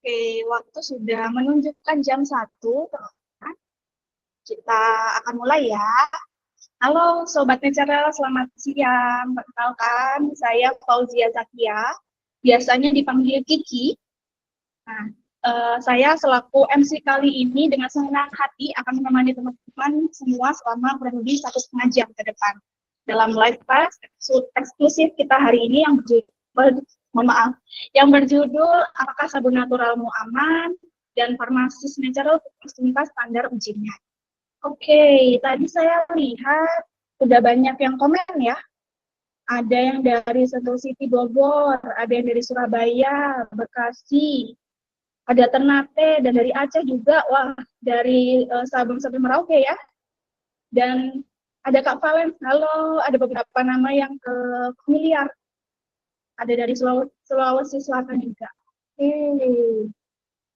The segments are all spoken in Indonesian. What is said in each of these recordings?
Oke, waktu sudah menunjukkan jam 1. Kita akan mulai ya. Halo Sobat Natural, selamat siang. Perkenalkan, saya Fauzia Zakia, biasanya dipanggil Kiki. Nah, saya selaku MC kali ini dengan senang hati akan menemani teman-teman semua selama kurang lebih 1,5 jam ke depan. Dalam live class eksklusif kita hari ini yang yang berjudul Apakah Sabun Naturalmu Aman dan Farmasis Natural tuntas standar ujinya. Oke, tadi saya lihat udah banyak yang komen ya. Ada yang dari Sentul City Bogor, ada yang dari Surabaya, Bekasi, ada Ternate, dan dari Aceh juga. Wah, dari Sabang sampai Merauke ya. Dan ada Kak Valen, halo, ada beberapa nama yang familiar. Ada dari Sulawesi Selatan juga. Oke.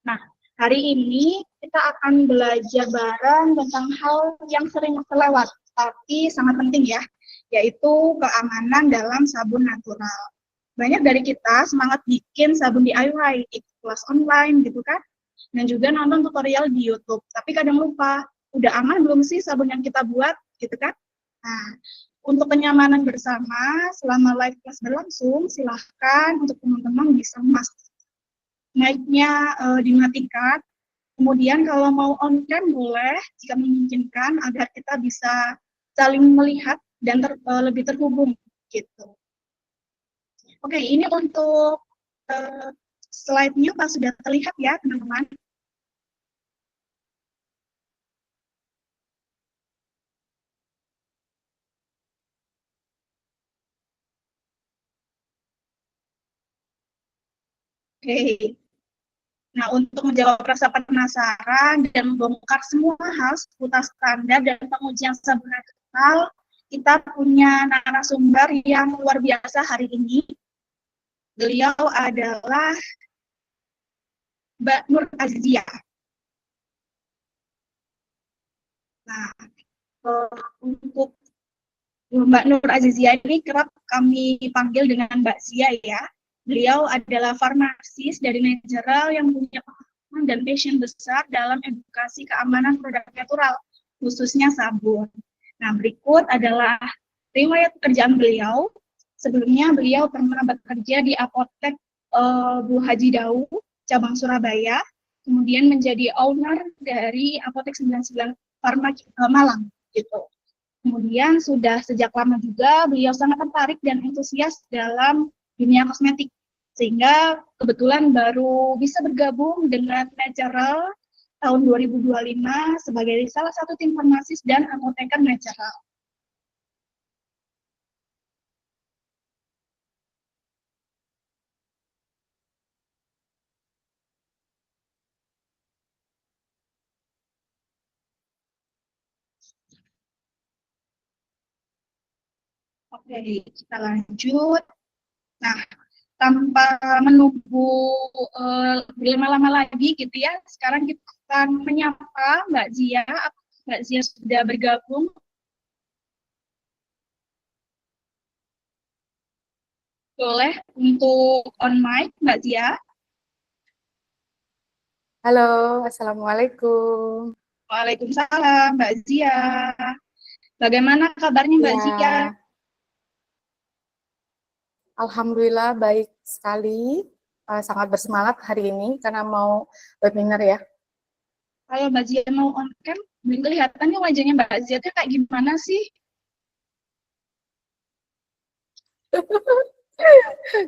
Nah, hari ini kita akan belajar bareng tentang hal yang sering terlewat, tapi sangat penting ya, yaitu keamanan dalam sabun natural. Banyak dari kita semangat bikin sabun DIY, ikut kelas online gitu kan, dan juga nonton tutorial di YouTube. Tapi kadang lupa, udah aman belum sih sabun yang kita buat, gitu kan? Nah, untuk kenyamanan bersama, selama live class berlangsung, silahkan untuk teman-teman bisa mic-nya dimatikan. Kemudian kalau mau on cam boleh jika memungkinkan agar kita bisa saling melihat dan lebih terhubung gitu. Oke, ini untuk slide-nya Pak sudah terlihat ya teman-teman. Oke. Nah, untuk menjawab rasa penasaran dan membongkar semua hal seputar standar dan pengujian sabun natural, kita punya narasumber yang luar biasa hari ini. Beliau adalah Mbak Nur Azizia. Nah, untuk Mbak Nur Azizia ini kerap kami panggil dengan Mbak Zia ya. Beliau adalah farmasis dari Natural yang punya pengalaman dan passion besar dalam edukasi keamanan produk natural, khususnya sabun. Nah, berikut adalah riwayat pekerjaan beliau. Sebelumnya beliau pernah bekerja di apotek Bu Haji Dau, cabang Surabaya, kemudian menjadi owner dari apotek 99 Farma Malang gitu. Kemudian sudah sejak lama juga beliau sangat tertarik dan antusias dalam dunia kosmetik. Sehingga kebetulan baru bisa bergabung dengan Natural tahun 2025 sebagai salah satu tim farmasis dan apoteker Natural. Oke, kita lanjut. Nah, tanpa menunggu berlama-lama lagi gitu ya, sekarang kita akan menyapa Mbak Zia. Mbak Zia sudah bergabung. Boleh untuk on mic, Mbak Zia. Halo, Assalamualaikum. Waalaikumsalam, Mbak Zia. Bagaimana kabarnya Mbak Ya, Zia? Alhamdulillah baik sekali. Sangat bersemangat hari ini karena mau webinar ya. Kalau Mbak Zia mau on cam, belum kelihatan nih wajahnya Mbak Zia tuh kayak gimana sih?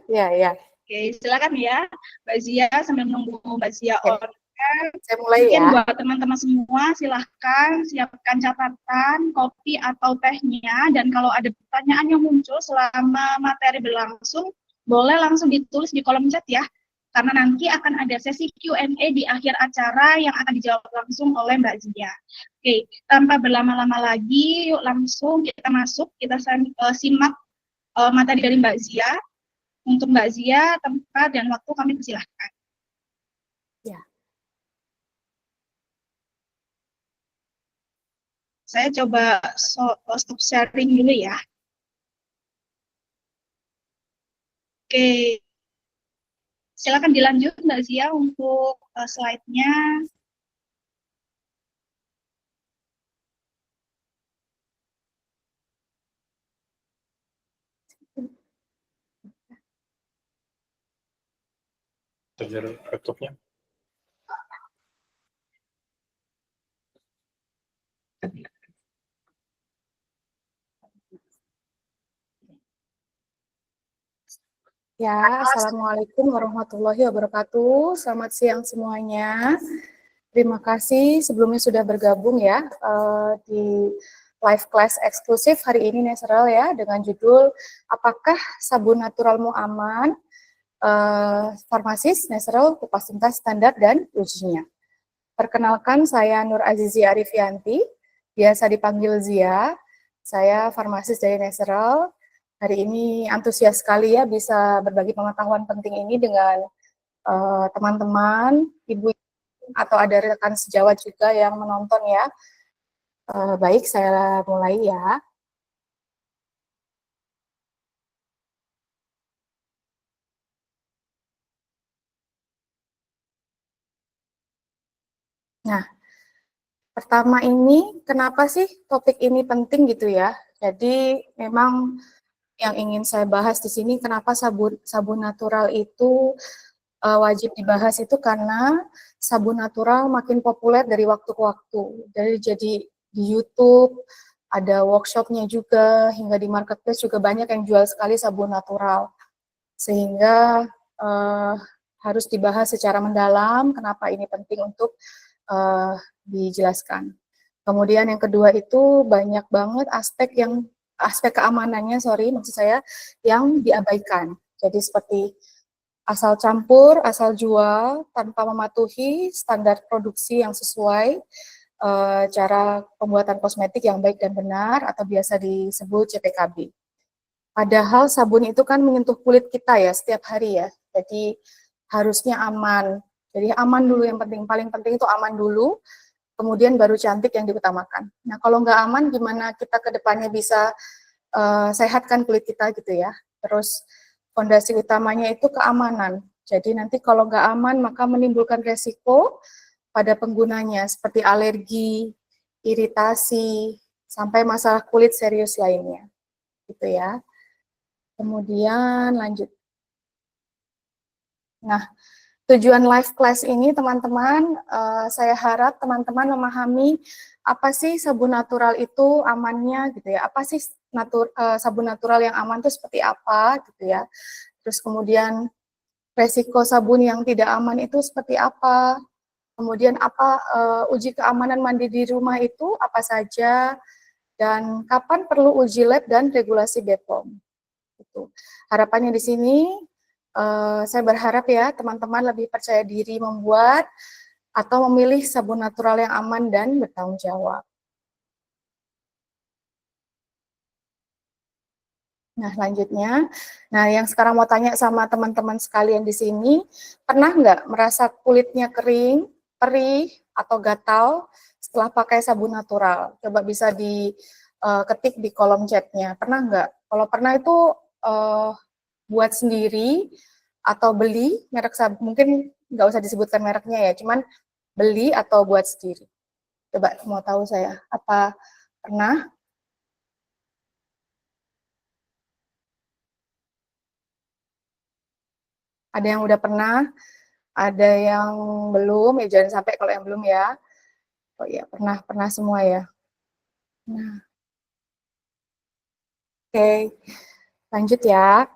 Ya, ya. Oke, silakan ya Mbak Zia sambil menunggu Mbak Zia Oke, on cam. saya mulai Mungkin ya. buat teman-teman semua, silahkan siapkan catatan, kopi atau tehnya, dan kalau ada pertanyaan yang muncul selama materi berlangsung, boleh langsung ditulis di kolom chat ya, karena nanti akan ada sesi Q&A di akhir acara yang akan dijawab langsung oleh Mbak Zia. Oke, tanpa berlama-lama lagi, yuk langsung kita masuk, kita simak materi dari Mbak Zia. Untuk Mbak Zia, tempat dan waktu kami persilahkan. Ya. Saya coba stop sharing dulu ya. Oke, silakan dilanjut Mbak Zia untuk slide-nya. Charger laptopnya. Ya, Assalamualaikum warahmatullahi wabarakatuh. Selamat siang semuanya. Terima kasih sebelumnya sudah bergabung ya di live class eksklusif hari ini Nesral ya dengan judul Apakah Sabun Naturalmu Aman? Farmasis Nesral Kupas Tuntas Standar dan Ujinya. Perkenalkan saya Nur Azizi Arifianti, biasa dipanggil Zia. Saya farmasis dari Nesral. Hari ini antusias sekali ya bisa berbagi pengetahuan penting ini dengan teman-teman, ibu atau ada rekan sejawat juga yang menonton ya. Baik, saya mulai ya. Nah, pertama ini kenapa sih topik ini penting gitu ya? Jadi memang yang ingin saya bahas di sini kenapa sabun natural itu wajib dibahas itu karena sabun natural makin populer dari waktu ke waktu. Jadi di YouTube ada workshopnya juga, hingga di marketplace juga banyak yang jual sekali sabun natural. Sehingga uh, harus dibahas secara mendalam kenapa ini penting untuk dijelaskan. Kemudian yang kedua itu banyak banget aspek keamanannya, maksud saya yang diabaikan. Jadi seperti asal campur, asal jual tanpa mematuhi standar produksi yang sesuai, cara pembuatan kosmetik yang baik dan benar atau biasa disebut CPKB. Padahal sabun itu kan menyentuh kulit kita ya setiap hari ya. Jadi harusnya aman. Jadi aman dulu yang penting. Paling penting itu aman dulu, kemudian baru cantik yang diutamakan. Nah kalau nggak aman gimana kita ke depannya bisa sehatkan kulit kita gitu ya. Terus fondasi utamanya itu keamanan. Jadi nanti kalau nggak aman maka menimbulkan resiko pada penggunanya seperti alergi, iritasi, sampai masalah kulit serius lainnya. Gitu ya. Kemudian lanjut. Nah, tujuan live class ini teman-teman, saya harap teman-teman memahami apa sih sabun natural itu amannya gitu ya. Apa sih sabun natural yang aman itu seperti apa gitu ya. Terus kemudian resiko sabun yang tidak aman itu seperti apa. Kemudian apa uji keamanan mandi di rumah itu apa saja dan kapan perlu uji lab dan regulasi BPOM. Gitu. Harapannya di sini saya berharap ya teman-teman lebih percaya diri membuat atau memilih sabun natural yang aman dan bertanggung jawab. Nah, selanjutnya, yang sekarang mau tanya sama teman-teman sekalian di sini, pernah nggak merasa kulitnya kering, perih, atau gatal setelah pakai sabun natural? Coba bisa diketik di kolom chatnya. Pernah nggak? Kalau pernah itu buat sendiri atau beli merek sabun, mungkin nggak usah disebutkan mereknya ya, cuman beli atau buat sendiri. Coba mau tahu saya, apa pernah? Ada yang udah pernah, ada yang belum, ya jangan sampai kalau yang belum ya. Oh iya, pernah semua ya. Nah, oke, lanjut ya.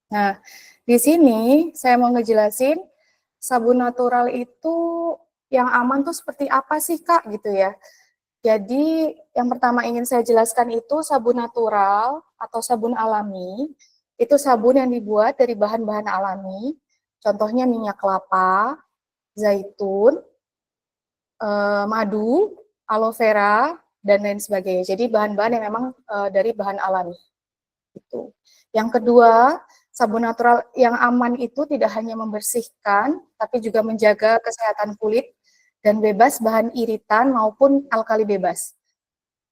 Nah, di sini saya mau ngejelasin sabun natural itu yang aman tuh seperti apa sih Kak gitu ya. Jadi yang pertama ingin saya jelaskan itu sabun natural atau sabun alami. Itu sabun yang dibuat dari bahan-bahan alami. Contohnya minyak kelapa, zaitun, madu, aloe vera, dan lain sebagainya. Jadi bahan-bahan yang memang dari bahan alami. Itu. Yang kedua, sabun natural yang aman itu tidak hanya membersihkan, tapi juga menjaga kesehatan kulit dan bebas bahan iritan maupun alkali bebas.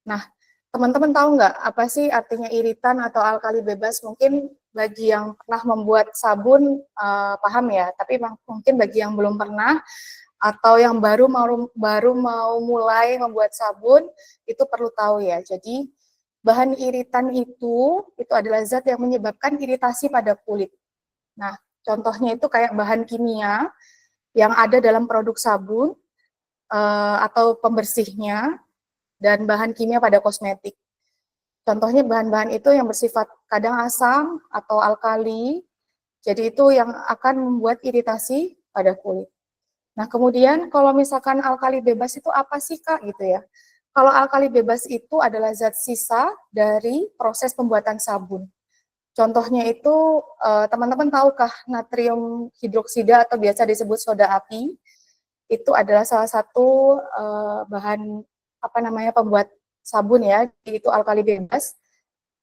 Nah, teman-teman tahu nggak apa sih artinya iritan atau alkali bebas? Mungkin bagi yang pernah membuat sabun paham ya, tapi mungkin bagi yang belum pernah atau yang baru mau mulai membuat sabun itu perlu tahu ya. Jadi bahan iritan itu adalah zat yang menyebabkan iritasi pada kulit. Nah, contohnya itu kayak bahan kimia yang ada dalam produk sabun atau pembersihnya dan bahan kimia pada kosmetik. Contohnya bahan-bahan itu yang bersifat kadang asam atau alkali, jadi itu yang akan membuat iritasi pada kulit. Nah, kemudian kalau misalkan alkali bebas itu apa sih Kak gitu ya? Kalau alkali bebas itu adalah zat sisa dari proses pembuatan sabun. Contohnya itu teman-teman tahukah natrium hidroksida atau biasa disebut soda api? Itu adalah salah satu bahan apa namanya pembuat sabun ya, itu alkali bebas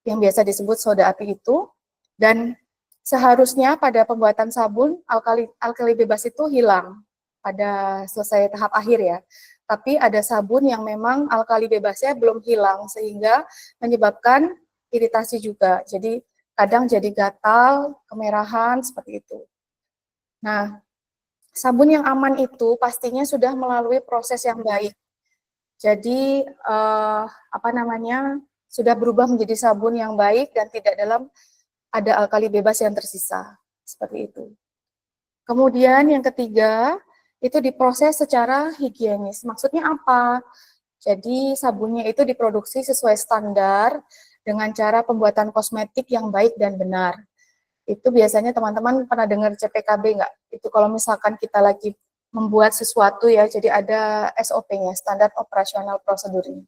yang biasa disebut soda api itu. Dan seharusnya pada pembuatan sabun alkali bebas itu hilang pada selesai tahap akhir ya. Tapi ada sabun yang memang alkali bebasnya belum hilang sehingga menyebabkan iritasi juga. Jadi kadang jadi gatal, kemerahan seperti itu. Nah, sabun yang aman itu pastinya sudah melalui proses yang baik. Jadi apa namanya sudah berubah menjadi sabun yang baik dan tidak dalam ada alkali bebas yang tersisa seperti itu. Kemudian yang ketiga itu diproses secara higienis. Maksudnya apa? Jadi sabunnya itu diproduksi sesuai standar dengan cara pembuatan kosmetik yang baik dan benar. Itu biasanya teman-teman pernah dengar CPKB nggak? Itu kalau misalkan kita lagi membuat sesuatu ya, jadi ada SOP-nya, Standard Operational Procedure.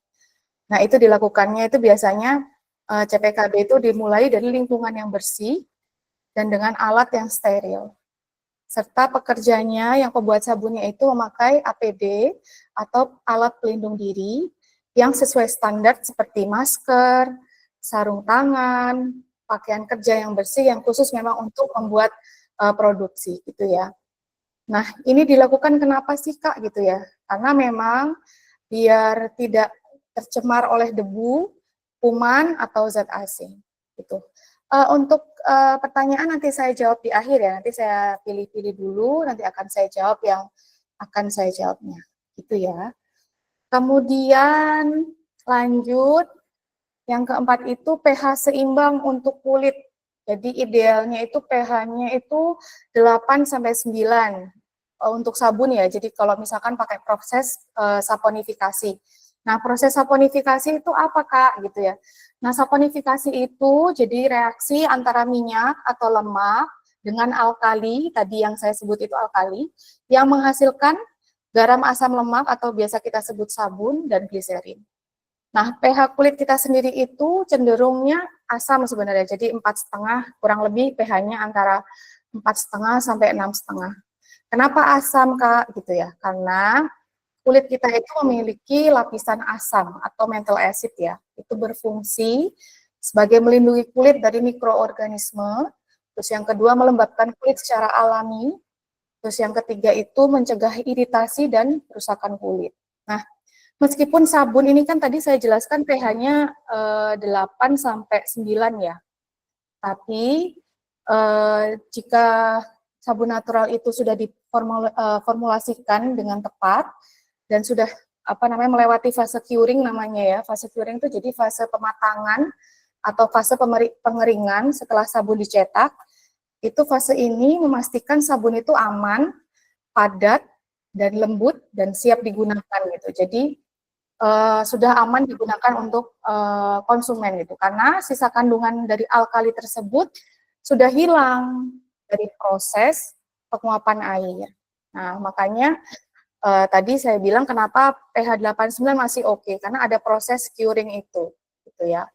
Nah, itu dilakukannya itu biasanya CPKB itu dimulai dari lingkungan yang bersih dan dengan alat yang steril. Serta pekerjanya yang pembuat sabunnya itu memakai APD atau alat pelindung diri yang sesuai standar seperti masker, sarung tangan, pakaian kerja yang bersih yang khusus memang untuk membuat produksi gitu ya. Nah, ini dilakukan kenapa sih Kak gitu ya? Karena memang biar tidak tercemar oleh debu, kuman atau zat asing gitu. Untuk pertanyaan nanti saya jawab di akhir ya. Nanti saya pilih-pilih dulu, nanti akan saya jawab yang akan saya jawabnya. Gitu ya. Kemudian lanjut yang keempat itu pH seimbang untuk kulit. Jadi idealnya itu pH-nya itu 8 sampai 9 untuk sabun ya. Jadi kalau misalkan pakai proses saponifikasi. Nah, proses saponifikasi itu apa Kak gitu ya. Nah, saponifikasi itu jadi reaksi antara minyak atau lemak dengan alkali, tadi yang saya sebut itu alkali, yang menghasilkan garam asam lemak atau biasa kita sebut sabun dan gliserin. Nah, pH kulit kita sendiri itu cenderungnya asam sebenarnya, jadi 4,5 kurang lebih pH-nya antara 4,5 sampai 6,5. Kenapa asam Kak gitu ya? Karena kulit kita itu memiliki lapisan asam atau mantle acid ya. Itu berfungsi sebagai melindungi kulit dari mikroorganisme. Terus yang kedua melembabkan kulit secara alami. Terus yang ketiga itu mencegah iritasi dan kerusakan kulit. Nah, meskipun sabun ini kan tadi saya jelaskan pH-nya 8 sampai 9 ya. Tapi jika sabun natural itu sudah diformulasikan dengan tepat dan sudah apa namanya melewati fase curing namanya ya. Fase curing itu jadi fase pematangan atau fase pengeringan setelah sabun dicetak. Itu fase ini memastikan sabun itu aman, padat, dan lembut dan siap digunakan gitu. Jadi sudah aman digunakan untuk konsumen gitu, karena sisa kandungan dari alkali tersebut sudah hilang dari proses penguapan air. Nah, makanya tadi saya bilang kenapa pH 89 masih oke, karena ada proses curing itu, gitu ya.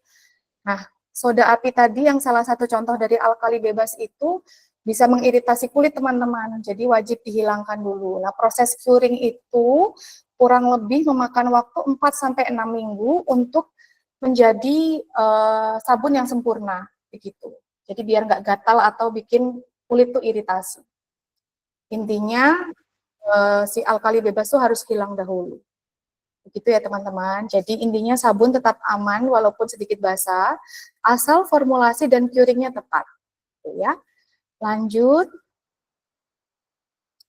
Nah, soda api tadi yang salah satu contoh dari alkali bebas itu bisa mengiritasi kulit teman-teman, jadi wajib dihilangkan dulu. Nah, proses curing itu kurang lebih memakan waktu 4-6 minggu untuk menjadi sabun yang sempurna, begitu. Jadi biar nggak gatal atau bikin kulit tuh iritasi. Intinya si alkali bebas itu harus hilang dahulu. Begitu ya teman-teman. Jadi intinya sabun tetap aman walaupun sedikit basah, asal formulasi dan curingnya tepat. Gitu ya. Lanjut.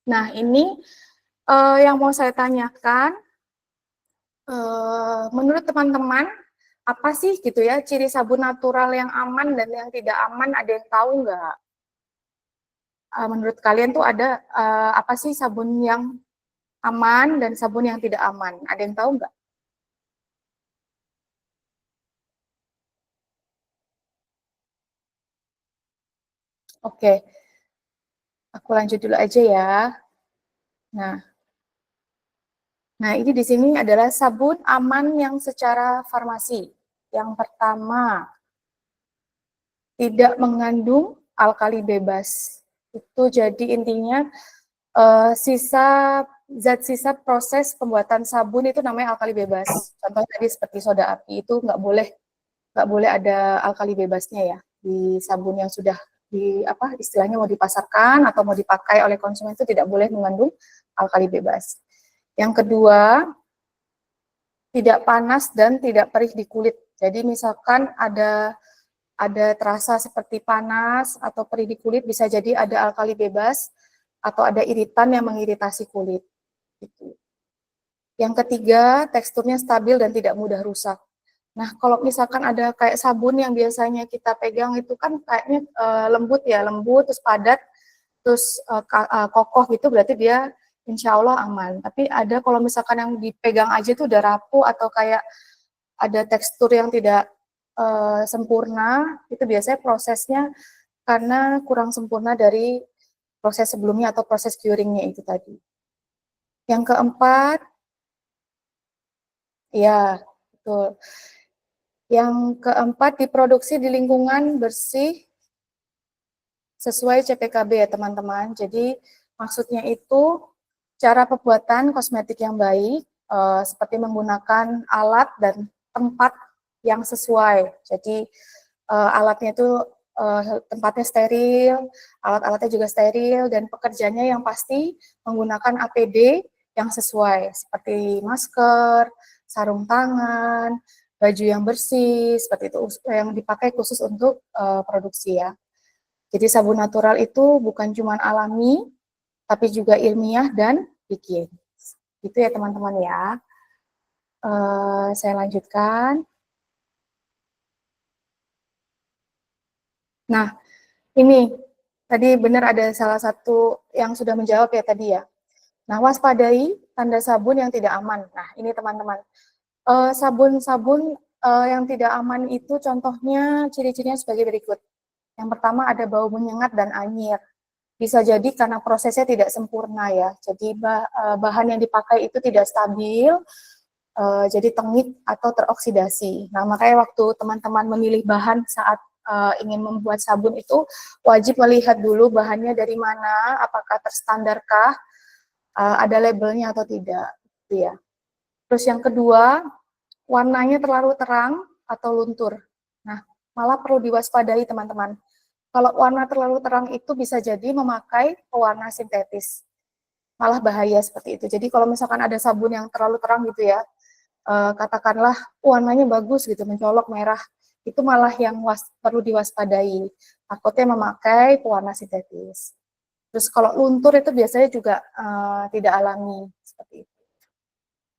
Nah ini yang mau saya tanyakan, menurut teman-teman apa sih gitu ya ciri sabun natural yang aman dan yang tidak aman, ada yang tahu nggak? Menurut kalian tuh ada apa sih sabun yang aman dan sabun yang tidak aman? Ada yang tahu nggak? Oke, aku lanjut dulu aja ya. Nah, ini di sini adalah sabun aman yang secara farmasi. Yang pertama, tidak mengandung alkali bebas. Itu jadi intinya zat sisa proses pembuatan sabun itu namanya alkali bebas. Contoh tadi seperti soda api itu nggak boleh ada alkali bebasnya ya di sabun yang sudah istilahnya mau dipasarkan atau mau dipakai oleh konsumen, itu tidak boleh mengandung alkali bebas. Yang kedua, tidak panas dan tidak perih di kulit. Jadi misalkan ada terasa seperti panas atau perih di kulit, bisa jadi ada alkali bebas atau ada iritan yang mengiritasi kulit. Gitu. Yang ketiga, teksturnya stabil dan tidak mudah rusak. Nah, kalau misalkan ada kayak sabun yang biasanya kita pegang itu kan kayaknya lembut ya, lembut, terus padat, terus kokoh gitu, berarti dia insya Allah aman. Tapi ada kalau misalkan yang dipegang aja tuh udah rapuh atau kayak ada tekstur yang tidak sempurna, itu biasanya prosesnya karena kurang sempurna dari proses sebelumnya atau proses curingnya itu tadi. Yang keempat, ya betul. Yang keempat, diproduksi di lingkungan bersih sesuai CPKB ya teman-teman. Jadi maksudnya itu cara pembuatan kosmetik yang baik, seperti menggunakan alat dan tempat yang sesuai. Jadi alatnya itu tempatnya steril, alat-alatnya juga steril, dan pekerjanya yang pasti menggunakan APD yang sesuai, seperti masker, sarung tangan, baju yang bersih, seperti itu yang dipakai khusus untuk produksi ya. Jadi sabun natural itu bukan cuma alami, tapi juga ilmiah dan higienis. Gitu ya teman-teman ya. Saya lanjutkan. Nah, ini tadi benar ada salah satu yang sudah menjawab ya tadi ya. Nah, waspadai tanda sabun yang tidak aman. Nah, ini teman-teman. Sabun-sabun yang tidak aman itu contohnya ciri-cirinya sebagai berikut. Yang pertama ada bau menyengat dan anyir. Bisa jadi karena prosesnya tidak sempurna ya. Jadi bahan yang dipakai itu tidak stabil, jadi tengik atau teroksidasi. Nah, makanya waktu teman-teman memilih bahan saat ingin membuat sabun itu wajib melihat dulu bahannya dari mana, apakah terstandarkah, ada labelnya atau tidak, gitu ya. Terus yang kedua, warnanya terlalu terang atau luntur. Nah, malah perlu diwaspadai teman-teman. Kalau warna terlalu terang itu bisa jadi memakai pewarna sintetis. Malah bahaya seperti itu. Jadi kalau misalkan ada sabun yang terlalu terang gitu ya, katakanlah warnanya bagus gitu, mencolok merah, itu malah yang perlu diwaspadai. Takutnya memakai pewarna sintetis. Terus kalau luntur itu biasanya juga tidak alami seperti itu.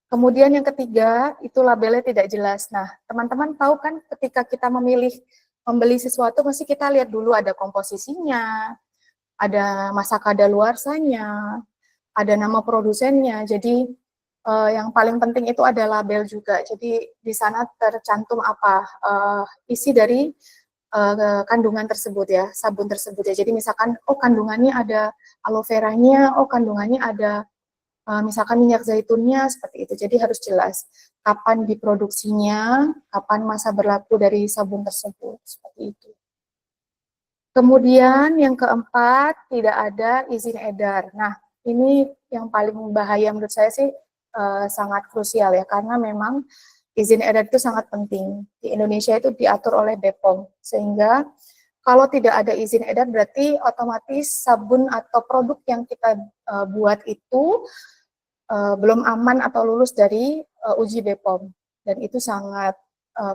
Kemudian yang ketiga, itu labelnya tidak jelas. Nah, teman-teman tahu kan ketika kita membeli sesuatu, mesti kita lihat dulu ada komposisinya, ada masa kadaluarsanya, ada nama produsennya. Jadi yang paling penting itu ada label juga. Jadi di sana tercantum apa isi dari kandungan tersebut ya, sabun tersebut ya. Jadi misalkan, oh kandungannya ada aloe veranya, oh kandungannya ada misalkan minyak zaitunnya, seperti itu. Jadi harus jelas kapan diproduksinya, kapan masa berlaku dari sabun tersebut, seperti itu. Kemudian yang keempat, tidak ada izin edar. Nah, ini yang paling bahaya menurut saya sih sangat krusial ya, karena memang izin edar itu sangat penting. Di Indonesia itu diatur oleh BPOM, sehingga kalau tidak ada izin edar berarti otomatis sabun atau produk yang kita buat itu belum aman atau lulus dari uji BPOM. Dan itu sangat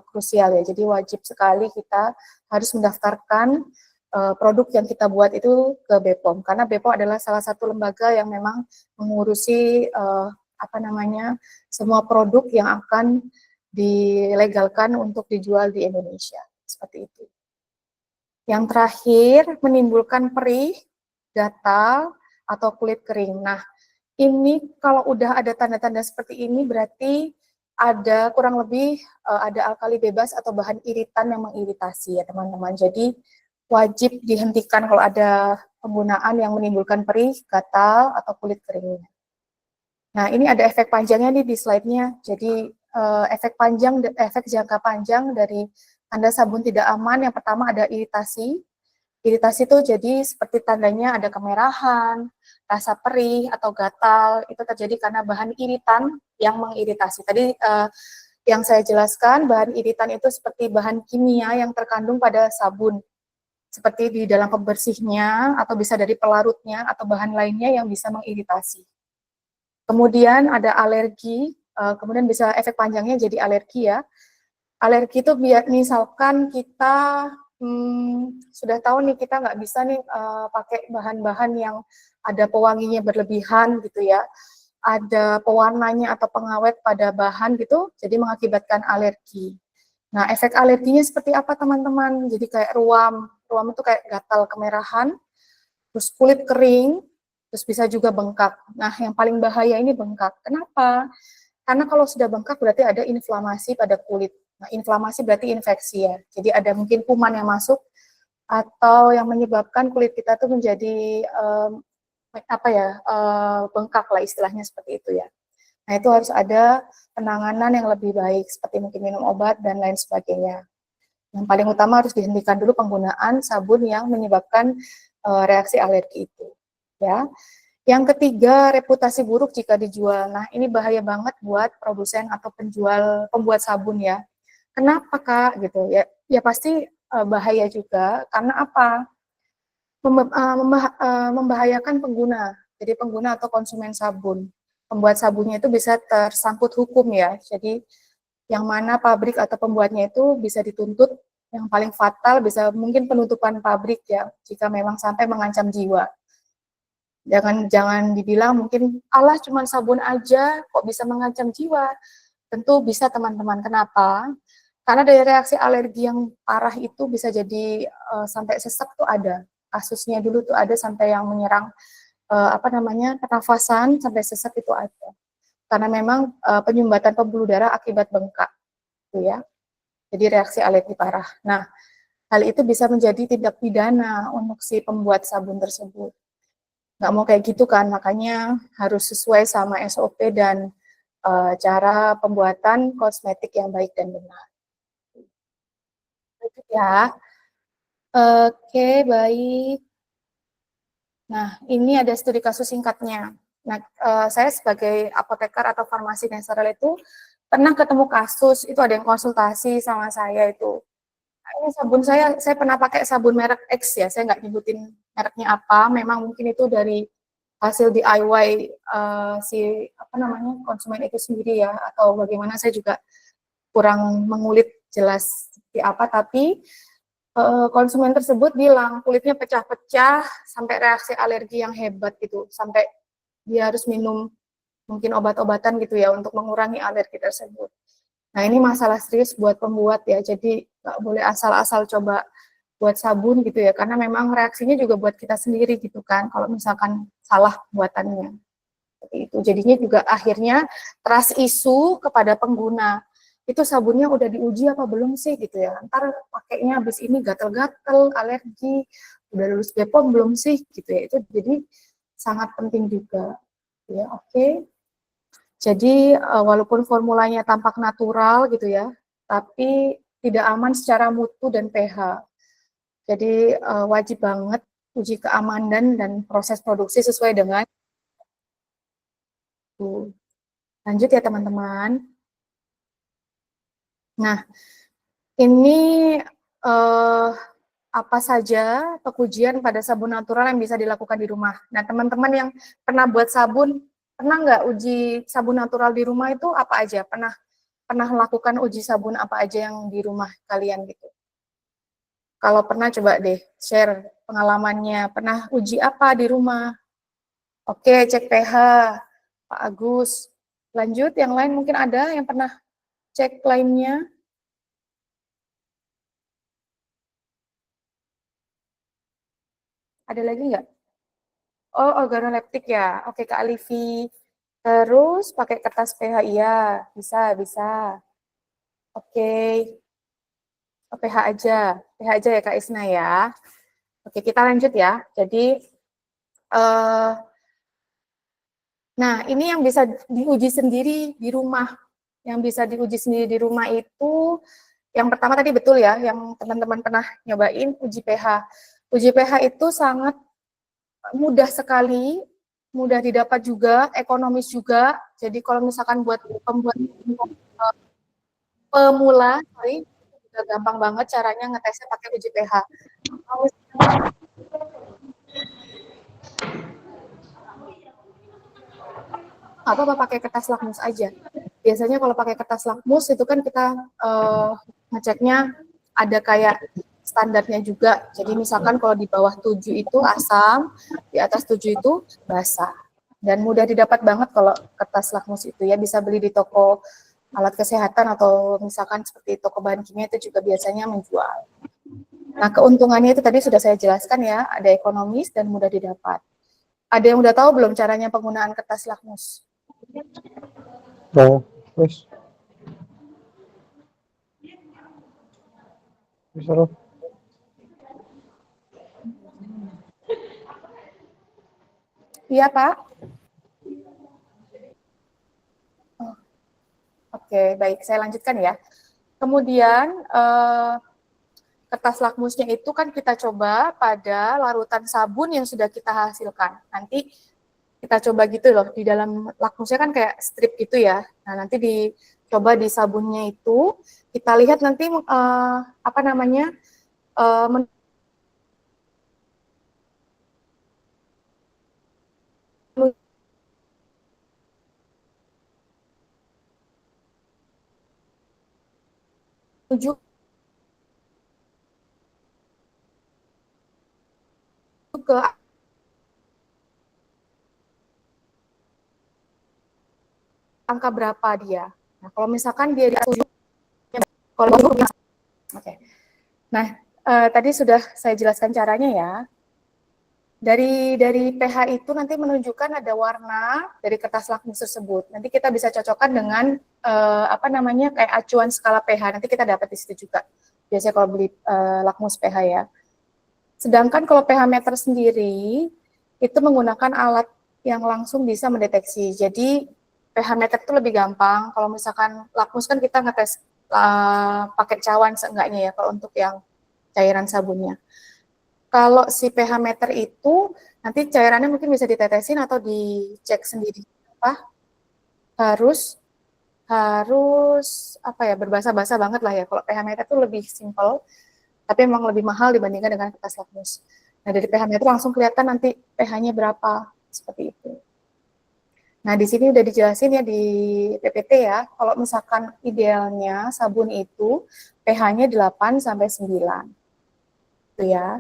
krusial ya, jadi wajib sekali kita harus mendaftarkan produk yang kita buat itu ke BPOM, karena BPOM adalah salah satu lembaga yang memang mengurusi semua produk yang akan dilegalkan untuk dijual di Indonesia, seperti itu. Yang terakhir, menimbulkan perih, gatal, atau kulit kering. Nah, ini kalau udah ada tanda-tanda seperti ini berarti ada kurang lebih ada alkali bebas atau bahan iritan yang mengiritasi ya teman-teman. Jadi wajib dihentikan kalau ada penggunaan yang menimbulkan perih, gatal, atau kulit kering. Nah, ini ada efek panjangnya nih di slide-nya. Jadi efek jangka panjang dari tanda sabun tidak aman, yang pertama ada iritasi. Iritasi itu jadi seperti tandanya ada kemerahan, rasa perih atau gatal, itu terjadi karena bahan iritan yang mengiritasi. Tadi yang saya jelaskan, bahan iritan itu seperti bahan kimia yang terkandung pada sabun, seperti di dalam pembersihnya, atau bisa dari pelarutnya, atau bahan lainnya yang bisa mengiritasi. Kemudian ada alergi, kemudian bisa efek panjangnya jadi alergi ya. Alergi itu biar misalkan kita sudah tahu nih kita nggak bisa nih pakai bahan-bahan yang ada pewanginya berlebihan gitu ya, ada pewarnanya atau pengawet pada bahan gitu, jadi mengakibatkan alergi. Nah, efek alerginya seperti apa teman-teman? Jadi kayak ruam itu kayak gatal kemerahan, terus kulit kering, terus bisa juga bengkak. Nah, yang paling bahaya ini bengkak. Kenapa? Karena kalau sudah bengkak berarti ada inflamasi pada kulit. Nah, inflamasi berarti infeksi ya. Jadi ada mungkin kuman yang masuk atau yang menyebabkan kulit kita tuh menjadi bengkak lah istilahnya seperti itu ya. Nah, itu harus ada penanganan yang lebih baik seperti mungkin minum obat dan lain sebagainya. Yang paling utama harus dihentikan dulu penggunaan sabun yang menyebabkan reaksi alergi itu, ya. Yang ketiga, reputasi buruk jika dijual. Nah, ini bahaya banget buat produsen atau pembuat sabun ya. Kenapa Kak? Gitu ya. Ya pasti bahaya juga karena apa? Membahayakan pengguna. Jadi pengguna atau konsumen sabun. Pembuat sabunnya itu bisa tersangkut hukum ya. Jadi yang mana pabrik atau pembuatnya itu bisa dituntut, yang paling fatal bisa mungkin penutupan pabrik ya jika memang sampai mengancam jiwa. Jangan dibilang mungkin Allah cuma sabun aja kok bisa mengancam jiwa. Tentu bisa teman-teman. Kenapa? Karena dari reaksi alergi yang parah itu bisa jadi sampai sesak tuh ada. Kasusnya dulu tuh ada sampai yang menyerang pernafasan sampai sesak itu ada. Karena memang penyumbatan pembuluh darah akibat bengkak, gitu ya. Jadi reaksi alergi parah. Nah, hal itu bisa menjadi tindak pidana untuk si pembuat sabun tersebut. Nggak mau kayak gitu kan, makanya harus sesuai sama SOP dan cara pembuatan kosmetik yang baik dan benar. Itu ya. Oke, baik. Nah, ini ada studi kasus singkatnya. Nah, saya sebagai apoteker atau farmasi natural itu pernah ketemu kasus, itu ada yang konsultasi sama saya itu. Ini sabun saya pernah pakai sabun merek X ya, saya nggak nyebutin mereknya apa, memang mungkin itu dari hasil DIY konsumen itu sendiri ya, atau bagaimana saya juga kurang mengulik jelas seperti apa, tapi konsumen tersebut bilang kulitnya pecah-pecah sampai reaksi alergi yang hebat gitu, sampai dia harus minum mungkin obat-obatan gitu ya untuk mengurangi alergi tersebut. Nah, ini masalah serius buat pembuat ya, jadi nggak boleh asal-asal coba buat sabun gitu ya, karena memang reaksinya juga buat kita sendiri gitu kan, kalau misalkan salah buatannya. seperti itu. Jadinya juga akhirnya trust isu kepada pengguna. Itu sabunnya udah diuji apa belum sih gitu ya. Ntar pakainya habis ini gatel-gatel, alergi, udah lulus BPOM belum sih gitu ya. Itu jadi sangat penting juga. Ya, oke. Jadi walaupun formulanya tampak natural gitu ya, tapi tidak aman secara mutu dan pH. Jadi wajib banget uji keamanan dan proses produksi sesuai dengan itu. Lanjut ya teman-teman. Nah, ini apa saja pengujian pada sabun natural yang bisa dilakukan di rumah. Nah, teman-teman yang pernah buat sabun, pernah nggak uji sabun natural di rumah itu apa aja? Pernah melakukan uji sabun apa aja yang di rumah kalian gitu? Kalau pernah coba deh share pengalamannya. Pernah uji apa di rumah? Oke, cek pH, Pak Agus. Lanjut, yang lain mungkin ada yang pernah cek lainnya? Ada lagi nggak? Oh, organoleptik ya. Oke, Kak Alivi. Terus pakai kertas pH, iya. Bisa. Oke, pH aja. pH aja ya Kak Isna ya. Oke, kita lanjut ya. Jadi, nah ini yang bisa diuji sendiri di rumah. Yang bisa diuji sendiri di rumah itu, yang pertama tadi betul ya, yang teman-teman pernah nyobain uji pH. Uji pH itu sangat mudah sekali, mudah didapat juga, ekonomis juga. Jadi kalau misalkan buat pembuat pemula, juga gampang banget caranya ngetesnya pakai uji pH. Apa pakai kertas lakmus aja. Biasanya kalau pakai kertas lakmus itu kan kita ngeceknya ada kayak standarnya juga. Jadi misalkan kalau di bawah 7 itu asam, di atas 7 itu basah. Dan mudah didapat banget kalau kertas lakmus itu ya, bisa beli di toko alat kesehatan atau misalkan seperti toko bahan kimia itu juga biasanya menjual. Nah, keuntungannya itu tadi sudah saya jelaskan ya, ada ekonomis dan mudah didapat. Ada yang udah tahu belum caranya penggunaan kertas lakmus? Oh, wes. Bisa loh. Iya, Pak. Oke, baik. Saya lanjutkan ya. Kemudian, kertas lakmusnya itu kan kita coba pada larutan sabun yang sudah kita hasilkan. Nanti kita coba gitu loh, di dalam lakmusnya kan kayak strip gitu ya. Nah, nanti dicoba di sabunnya itu, kita lihat nanti apa namanya, menuju ke angka berapa dia. Nah, kalau misalkan dia di atas 7, kalau oke. Nah, tadi sudah saya jelaskan caranya ya. Dari pH itu nanti menunjukkan ada warna dari kertas lakmus tersebut. Nanti kita bisa cocokkan dengan apa namanya kayak acuan skala pH. Nanti kita dapat di situ juga. Biasanya kalau beli lakmus pH ya. Sedangkan kalau pH meter sendiri itu menggunakan alat yang langsung bisa mendeteksi. Jadi pH meter itu lebih gampang. Kalau misalkan lakmus kan kita ngetes pakai cawan seenggaknya ya kalau untuk yang cairan sabunnya. Kalau si pH meter itu nanti cairannya mungkin bisa ditetesin atau dicek sendiri apa harus apa ya berbahasa-bahasa banget lah ya. Kalau pH meter itu lebih simple tapi memang lebih mahal dibandingkan dengan kertas lakmus. Nah, dari pH meter langsung kelihatan nanti pH-nya berapa seperti itu. Nah, di sini udah dijelasin ya di PPT ya. Kalau misalkan idealnya sabun itu pH-nya 8 sampai 9. Itu ya.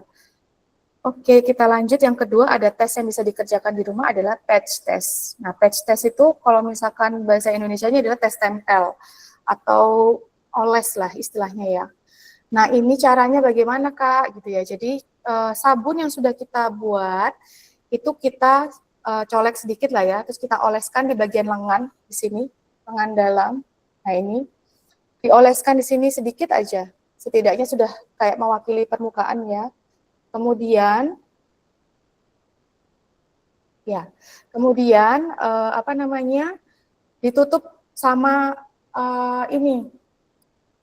Oke, kita lanjut. Yang kedua ada tes yang bisa dikerjakan di rumah adalah patch test. Nah, patch test itu kalau misalkan bahasa Indonesianya adalah tes tempel atau oles lah istilahnya ya. Nah, ini caranya bagaimana Kak? Gitu ya. Jadi sabun yang sudah kita buat itu kita colek sedikit lah ya, terus kita oleskan di bagian lengan di sini, lengan dalam. Nah ini dioleskan di sini sedikit aja, setidaknya sudah kayak mewakili permukaan ya. Kemudian ya, kemudian apa namanya, ditutup sama ini,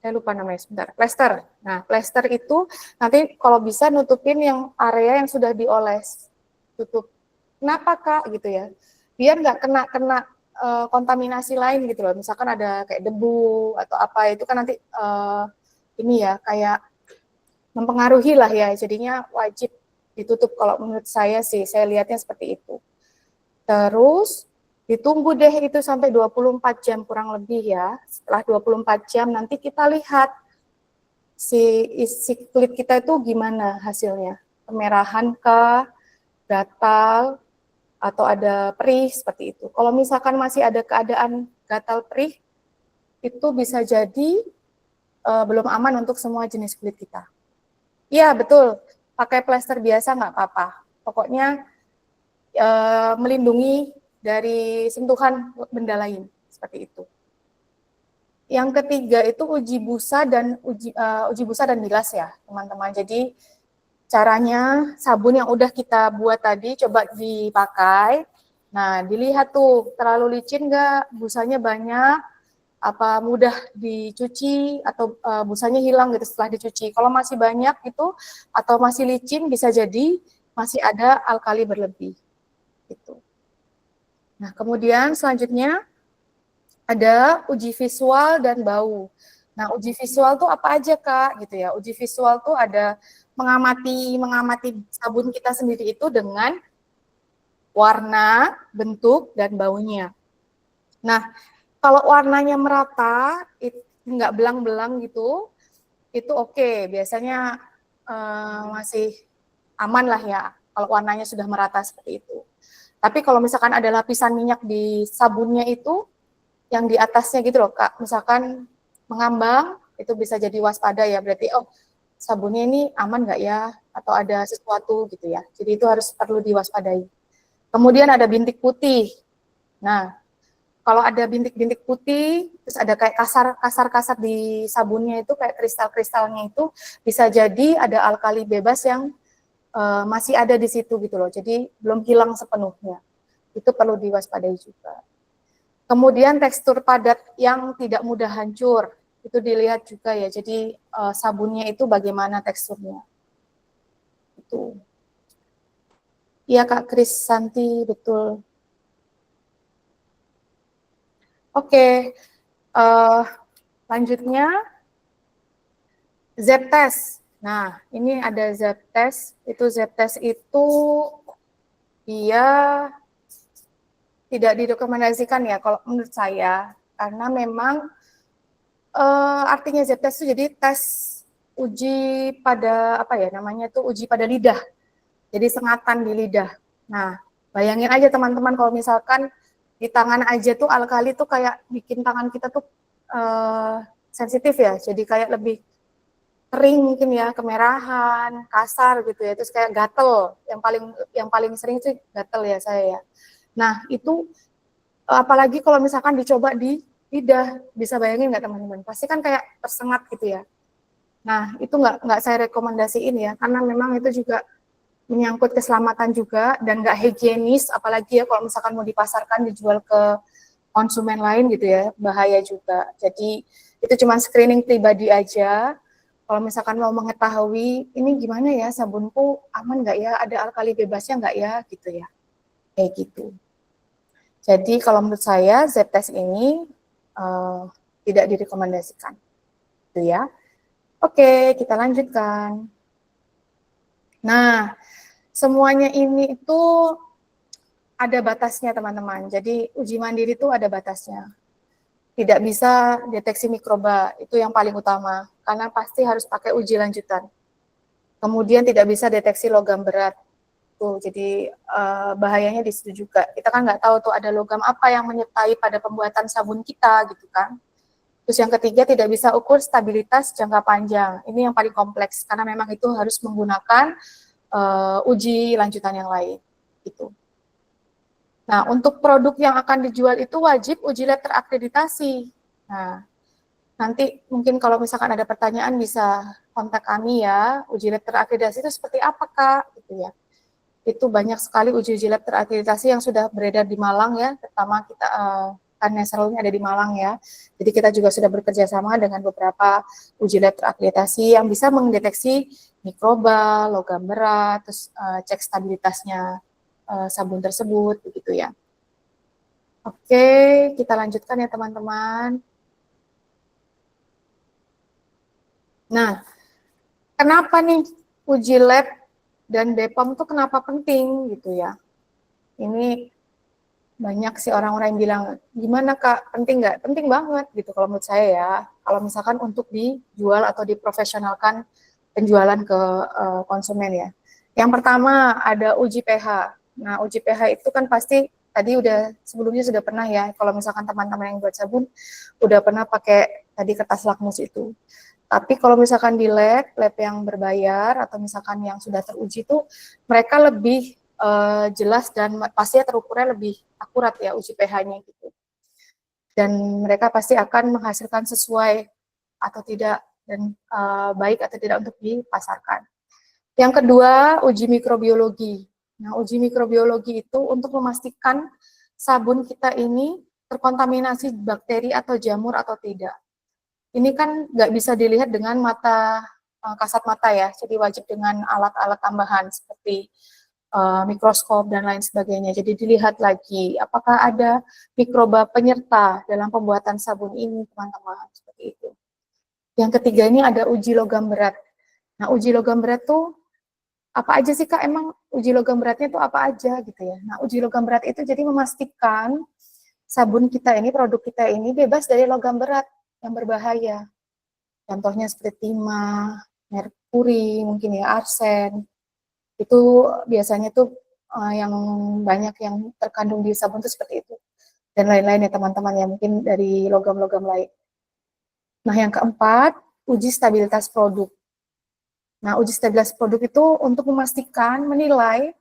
saya lupa namanya sebentar, plester. Nah, plester itu nanti kalau bisa nutupin yang area yang sudah dioles, tutup. Kenapa Kak gitu ya? Biar nggak kena kontaminasi lain gitu loh. Misalkan ada kayak debu atau apa itu kan nanti ini ya kayak mempengaruhi lah ya. Jadinya wajib ditutup kalau menurut saya sih. Saya lihatnya seperti itu. Terus ditunggu deh itu sampai 24 jam kurang lebih ya. Setelah 24 jam nanti kita lihat si kulit kita itu gimana hasilnya. Kemerahan kah, gatal, atau ada perih seperti itu. Kalau misalkan masih ada keadaan gatal perih, itu bisa jadi belum aman untuk semua jenis kulit kita. Iya betul, pakai plester biasa nggak apa-apa. Pokoknya melindungi dari sentuhan benda lain seperti itu. Yang ketiga itu uji busa dan bilas ya teman-teman. Jadi caranya sabun yang udah kita buat tadi coba dipakai. Nah dilihat tuh terlalu licin nggak, busanya banyak, apa mudah dicuci atau busanya hilang gitu setelah dicuci. Kalau masih banyak itu atau masih licin bisa jadi masih ada alkali berlebih. Gitu. Nah, kemudian selanjutnya ada uji visual dan bau. Nah, uji visual tuh apa aja, Kak? Gitu ya. Uji visual tuh ada mengamati sabun kita sendiri itu dengan warna, bentuk, dan baunya. Nah, kalau warnanya merata, nggak belang-belang gitu, itu oke. Biasanya masih aman lah ya, kalau warnanya sudah merata seperti itu. Tapi kalau misalkan ada lapisan minyak di sabunnya itu, yang di atasnya gitu loh Kak, misalkan mengambang, itu bisa jadi waspada ya, berarti oh sabunnya ini aman nggak ya, atau ada sesuatu gitu ya. Jadi itu harus perlu diwaspadai. Kemudian ada bintik putih. Nah, kalau ada bintik-bintik putih, terus ada kayak kasar-kasar di sabunnya itu, kayak kristal-kristalnya itu, bisa jadi ada alkali bebas yang masih ada di situ gitu loh, jadi belum hilang sepenuhnya. Itu perlu diwaspadai juga. Kemudian tekstur padat yang tidak mudah hancur, itu dilihat juga ya, jadi sabunnya itu bagaimana teksturnya. Itu. Iya Kak Krisanti, betul. Oke, lanjutnya Z-test. Nah, ini ada Z-test. Z-test itu dia tidak direkomendasikan ya kalau menurut saya, karena memang artinya Z-test itu jadi tes uji pada apa ya namanya tuh, uji pada lidah. Jadi sengatan di lidah. Nah, bayangin aja teman-teman kalau misalkan di tangan aja tuh alkali tuh kayak bikin tangan kita tuh sensitif ya. Jadi kayak lebih kering mungkin ya, kemerahan, kasar gitu ya, terus kayak gatel, yang paling sering sih gatel ya saya ya. Nah itu apalagi kalau misalkan dicoba di lidah, bisa bayangin nggak teman-teman? Pasti kan kayak tersengat gitu ya. Nah itu nggak saya rekomendasiin ya, karena memang itu juga menyangkut keselamatan juga dan nggak higienis, apalagi ya kalau misalkan mau dipasarkan dijual ke konsumen lain gitu ya, bahaya juga. Jadi itu cuma screening pribadi aja. Kalau misalkan mau mengetahui ini gimana ya sabunku aman nggak ya, ada alkali bebasnya nggak ya gitu ya, kayak gitu. Jadi kalau menurut saya Z-test ini tidak direkomendasikan, gitu ya. Oke, kita lanjutkan. Nah, semuanya ini itu ada batasnya teman-teman. Jadi uji mandiri itu ada batasnya. Tidak bisa deteksi mikroba, itu yang paling utama, karena pasti harus pakai uji lanjutan. Kemudian tidak bisa deteksi logam berat, tuh jadi bahayanya di situ juga. Kita kan nggak tahu tuh ada logam apa yang menyertai pada pembuatan sabun kita gitu kan. Terus yang ketiga tidak bisa ukur stabilitas jangka panjang. Ini yang paling kompleks karena memang itu harus menggunakan uji lanjutan yang lain gitu. Nah, untuk produk yang akan dijual itu wajib uji lab terakreditasi. Nah, nanti mungkin kalau misalkan ada pertanyaan bisa kontak kami ya. Uji lab terakreditasi itu seperti apa, Kak? Gitu ya. Itu banyak sekali uji lab terakreditasi yang sudah beredar di Malang ya. Pertama kita kan Nesralnya ada di Malang ya. Jadi kita juga sudah bekerja sama dengan beberapa uji lab terakreditasi yang bisa mendeteksi mikroba, logam berat, terus cek stabilitasnya sabun tersebut, begitu ya. Oke, kita lanjutkan ya teman-teman. Nah, kenapa nih uji lab dan BPOM itu kenapa penting gitu ya? Ini banyak sih orang-orang yang bilang, gimana Kak, penting nggak? Penting banget gitu kalau menurut saya ya. Kalau misalkan untuk dijual atau diprofesionalkan penjualan ke konsumen ya. Yang pertama ada uji pH. Nah, uji pH itu kan pasti tadi udah sebelumnya sudah pernah ya, kalau misalkan teman-teman yang buat sabun udah pernah pakai tadi kertas lakmus itu. Tapi kalau misalkan di lab yang berbayar atau misalkan yang sudah teruji itu mereka lebih jelas dan pastinya terukurnya lebih akurat ya uji pH-nya gitu. Dan mereka pasti akan menghasilkan sesuai atau tidak dan baik atau tidak untuk dipasarkan. Yang kedua, uji mikrobiologi. Nah, uji mikrobiologi itu untuk memastikan sabun kita ini terkontaminasi bakteri atau jamur atau tidak. Ini kan nggak bisa dilihat dengan mata kasat mata ya, jadi wajib dengan alat-alat tambahan seperti mikroskop dan lain sebagainya. Jadi dilihat lagi apakah ada mikroba penyerta dalam pembuatan sabun ini, teman-teman, seperti itu. Yang ketiga ini ada uji logam berat. Nah, uji logam berat tuh apa aja sih Kak? Emang uji logam beratnya itu apa aja gitu ya? Nah, uji logam berat itu jadi memastikan sabun kita ini, produk kita ini bebas dari logam berat yang berbahaya. Contohnya seperti timah, merkuri, mungkin ya arsen. Itu biasanya tuh yang banyak yang terkandung di sabun itu seperti itu. Dan lain-lain ya teman-teman ya, mungkin dari logam-logam lain. Nah, yang keempat, uji stabilitas produk. Nah, uji stabilitas produk itu untuk memastikan, menilai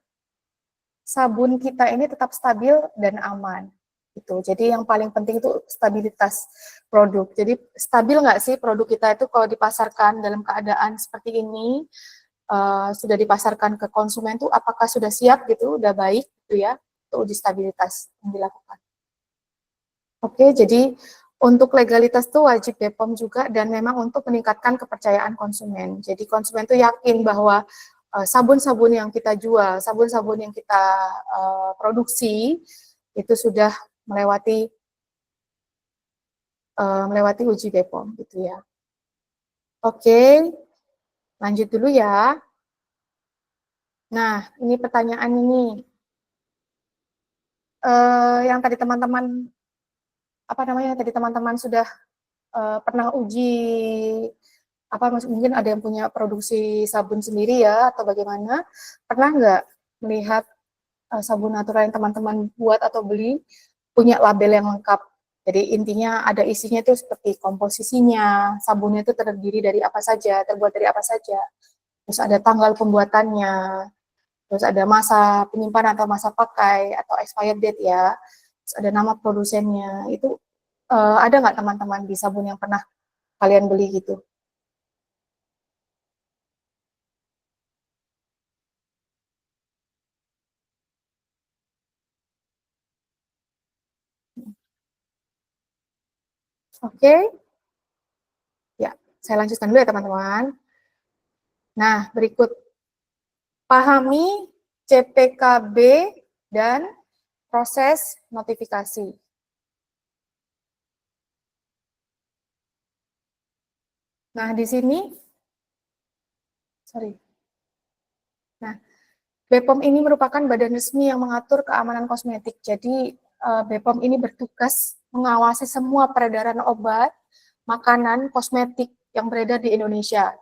sabun kita ini tetap stabil dan aman. Gitu. Jadi yang paling penting itu stabilitas produk. Jadi stabil nggak sih produk kita itu kalau dipasarkan dalam keadaan seperti ini, sudah dipasarkan ke konsumen tuh apakah sudah siap gitu, udah baik gitu ya, untuk uji stabilitas yang dilakukan. Oke, jadi untuk legalitas tuh wajib BPOM juga dan memang untuk meningkatkan kepercayaan konsumen. Jadi konsumen tuh yakin bahwa sabun-sabun yang kita jual, sabun-sabun yang kita produksi itu sudah melewati uji BPOM gitu ya. Oke, lanjut dulu ya. Nah, ini pertanyaan ini. Yang tadi teman-teman tadi teman-teman sudah pernah uji mungkin ada yang punya produksi sabun sendiri ya atau bagaimana, pernah nggak melihat sabun natural yang teman-teman buat atau beli punya label yang lengkap? Jadi intinya ada isinya itu seperti komposisinya, sabunnya itu terdiri dari apa saja, terbuat dari apa saja, terus ada tanggal pembuatannya, terus ada masa penyimpanan atau masa pakai atau expired date ya, terus ada nama produsennya. Itu ada nggak teman-teman di sabun yang pernah kalian beli gitu? Oke, ya saya lanjutkan dulu ya teman-teman. Nah, berikut pahami CPKB dan proses notifikasi. Nah, di sini, Nah, BPOM ini merupakan badan resmi yang mengatur keamanan kosmetik. Jadi, BPOM ini bertugas mengawasi semua peredaran obat, makanan, kosmetik yang beredar di Indonesia.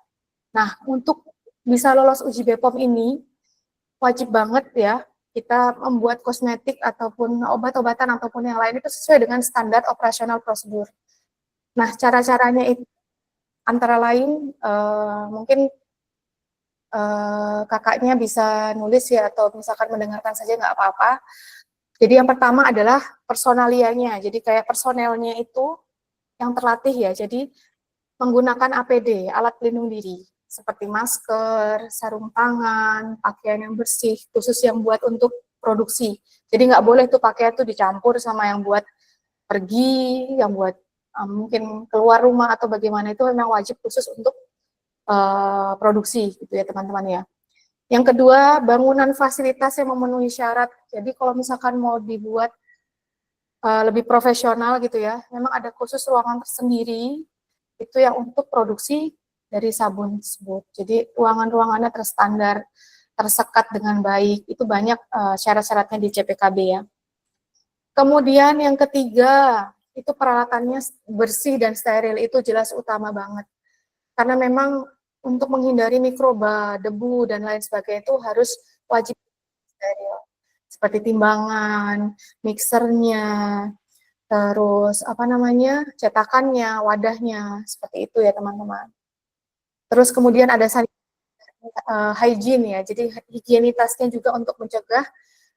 Nah, untuk bisa lolos uji BPOM ini, wajib banget ya kita membuat kosmetik ataupun obat-obatan ataupun yang lain itu sesuai dengan standar operasional prosedur. Nah, cara-caranya itu antara lain mungkin kakaknya bisa nulis ya atau misalkan mendengarkan saja nggak apa-apa. Jadi yang pertama adalah personalianya. Jadi kayak personelnya itu yang terlatih ya. Jadi menggunakan APD, alat pelindung diri, seperti masker, sarung tangan, pakaian yang bersih, khusus yang buat untuk produksi. Jadi nggak boleh tuh pakaian tuh dicampur sama yang buat pergi, yang buat mungkin keluar rumah atau bagaimana, itu memang wajib khusus untuk produksi gitu ya teman-teman ya. Yang kedua, bangunan fasilitas yang memenuhi syarat. Jadi kalau misalkan mau dibuat lebih profesional gitu ya, memang ada khusus ruangan tersendiri itu yang untuk produksi dari sabun tersebut. Jadi ruangan-ruangannya terstandar, tersekat dengan baik. Itu banyak syarat-syaratnya di CPKB ya. Kemudian yang ketiga, itu peralatannya bersih dan steril, itu jelas utama banget. Karena memang untuk menghindari mikroba, debu, dan lain sebagainya itu harus wajib steril. Seperti timbangan, mixernya, terus apa namanya, cetakannya, wadahnya, seperti itu ya teman-teman. Terus kemudian ada hygiene ya, jadi higienitasnya juga untuk mencegah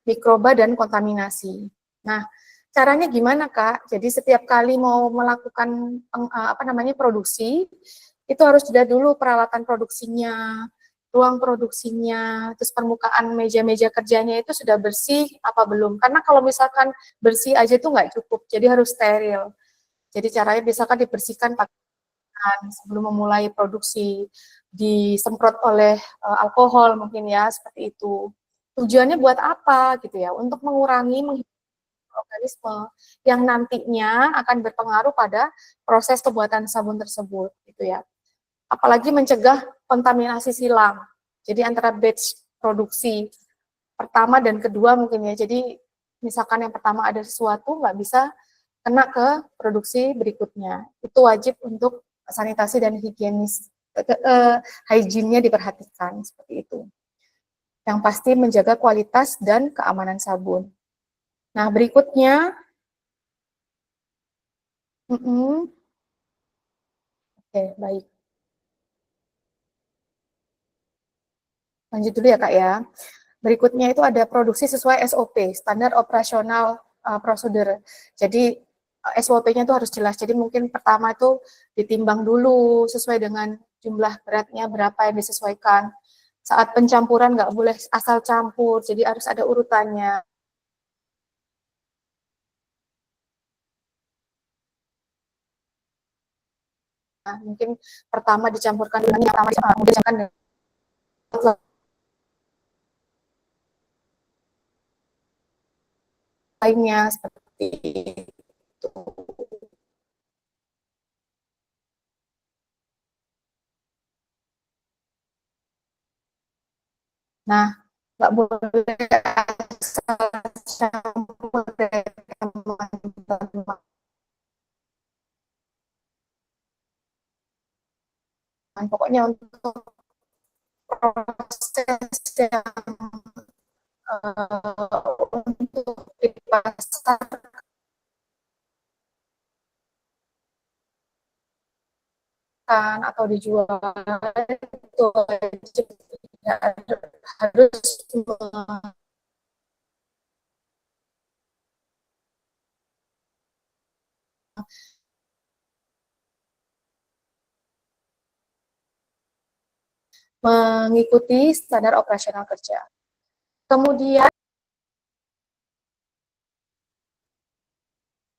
mikroba dan kontaminasi. Nah, caranya gimana Kak? Jadi setiap kali mau melakukan apa namanya produksi, itu harus dilihat dulu peralatan produksinya, ruang produksinya, terus permukaan meja-meja kerjanya itu sudah bersih apa belum? Karena kalau misalkan bersih aja itu nggak cukup, jadi harus steril. Jadi caranya misalkan dibersihkan pakai sebelum memulai produksi, disemprot oleh alkohol mungkin ya, seperti itu. Tujuannya buat apa gitu ya? Untuk mengurangi organisme yang nantinya akan berpengaruh pada proses pembuatan sabun tersebut gitu ya. Apalagi mencegah kontaminasi silang. Jadi antara batch produksi pertama dan kedua mungkin ya. Jadi misalkan yang pertama ada sesuatu nggak bisa kena ke produksi berikutnya. Itu wajib untuk sanitasi dan higienis hygiene-nya diperhatikan seperti itu. Yang pasti menjaga kualitas dan keamanan sabun. Nah, berikutnya Oke, baik. Lanjut dulu ya, Kak ya. Berikutnya itu ada produksi sesuai SOP, standar operasional prosedur. Jadi SOP-nya itu harus jelas. Jadi mungkin pertama itu ditimbang dulu sesuai dengan jumlah beratnya berapa yang disesuaikan. Saat pencampuran nggak boleh asal campur, jadi harus ada urutannya. Nah, mungkin pertama dicampurkan dengan yang pertama kemudian dicampurkan dengan lainnya seperti itu. Nah, nggak boleh asal campur deh, teman-teman. Pokoknya untuk proses yang untuk dipasarkan atau dijual itu harus mengikuti standar operasional kerja. Kemudian,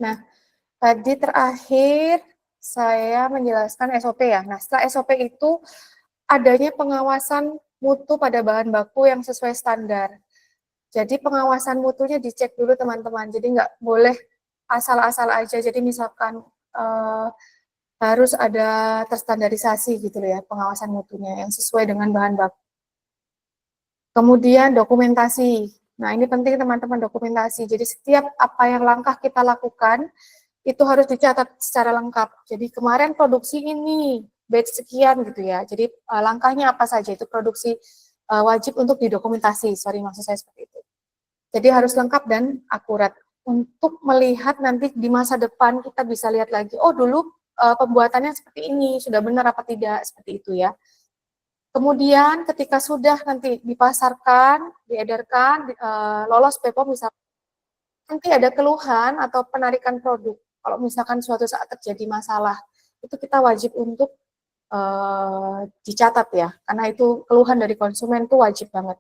nah, tadi terakhir saya menjelaskan SOP ya. Nah, setelah SOP itu adanya pengawasan mutu pada bahan baku yang sesuai standar. Jadi pengawasan mutunya dicek dulu teman-teman. Jadi nggak boleh asal-asal aja. Jadi misalkan harus ada terstandarisasi gitu ya pengawasan mutunya yang sesuai dengan bahan baku. Kemudian dokumentasi. Nah, ini penting teman-teman, dokumentasi. Jadi setiap apa yang langkah kita lakukan itu harus dicatat secara lengkap. Jadi kemarin produksi ini batch sekian gitu ya. Jadi langkahnya apa saja itu produksi wajib untuk didokumentasi. Sorry, maksud saya seperti itu. Jadi harus lengkap dan akurat untuk melihat nanti di masa depan kita bisa lihat lagi. Oh, dulu pembuatannya seperti ini, sudah benar apa tidak, seperti itu ya. Kemudian ketika sudah nanti dipasarkan, diedarkan, lolos BPOM misalnya, nanti ada keluhan atau penarikan produk, kalau misalkan suatu saat terjadi masalah, itu kita wajib untuk dicatat ya, karena itu keluhan dari konsumen itu wajib banget.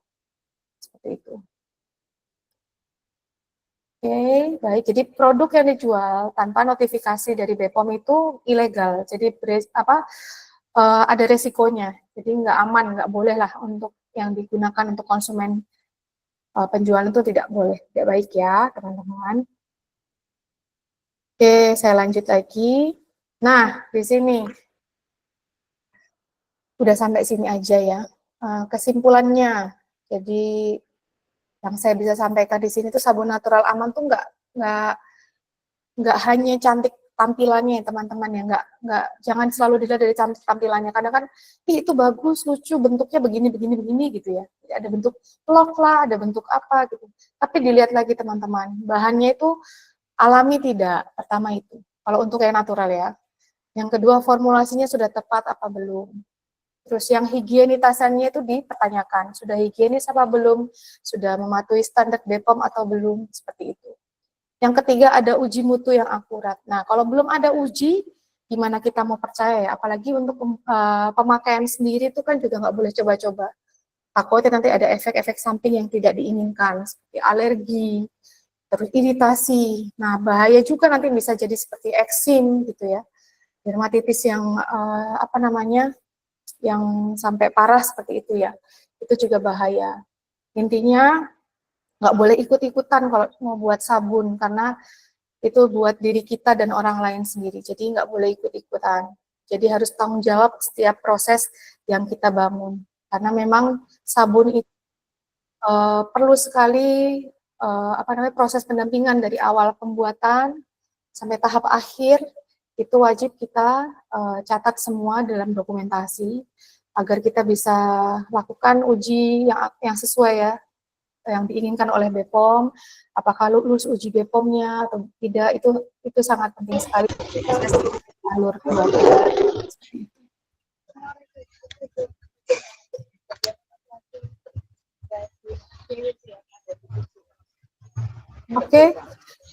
Seperti itu. Oke, baik. Jadi produk yang dijual tanpa notifikasi dari BPOM itu ilegal. Jadi ada resikonya. Jadi nggak aman, nggak boleh lah untuk yang digunakan untuk konsumen penjualan itu tidak boleh, tidak baik ya teman-teman. Oke, saya lanjut lagi. Nah, di sini udah sampai sini aja ya. Kesimpulannya, jadi yang saya bisa sampaikan di sini tuh sabun natural aman tuh nggak hanya cantik tampilannya teman-teman ya, nggak jangan selalu dilihat dari cantik tampilannya, karena kan itu bagus, lucu, bentuknya begini gitu ya. Jadi ada bentuk vlog lah, ada bentuk apa gitu. Tapi dilihat lagi teman-teman, bahannya itu alami tidak, pertama itu. Kalau untuk yang natural ya. Yang kedua, formulasinya sudah tepat apa belum. Terus yang higienitasannya itu dipertanyakan, sudah higienis apa belum, sudah mematuhi standar BPOM atau belum, seperti itu. Yang ketiga, ada uji mutu yang akurat. Nah, kalau belum ada uji, gimana kita mau percaya ya? Apalagi untuk pemakaian sendiri itu kan juga nggak boleh coba-coba. Takutnya nanti ada efek-efek samping yang tidak diinginkan, seperti alergi, terus iritasi. Nah, bahaya juga nanti bisa jadi seperti eksim gitu ya. Dermatitis yang yang sampai parah seperti itu ya, itu juga bahaya. Intinya nggak boleh ikut-ikutan kalau mau buat sabun, karena itu buat diri kita dan orang lain sendiri, jadi nggak boleh ikut-ikutan. Jadi harus tanggung jawab setiap proses yang kita bangun, karena memang sabun itu perlu sekali proses pendampingan dari awal pembuatan sampai tahap akhir. Itu wajib kita catat semua dalam dokumentasi agar kita bisa lakukan uji yang sesuai ya, yang diinginkan oleh BPOM. Apakah lulus uji BPOM-nya atau tidak, itu sangat penting sekali proses alur pembuatan. Oke,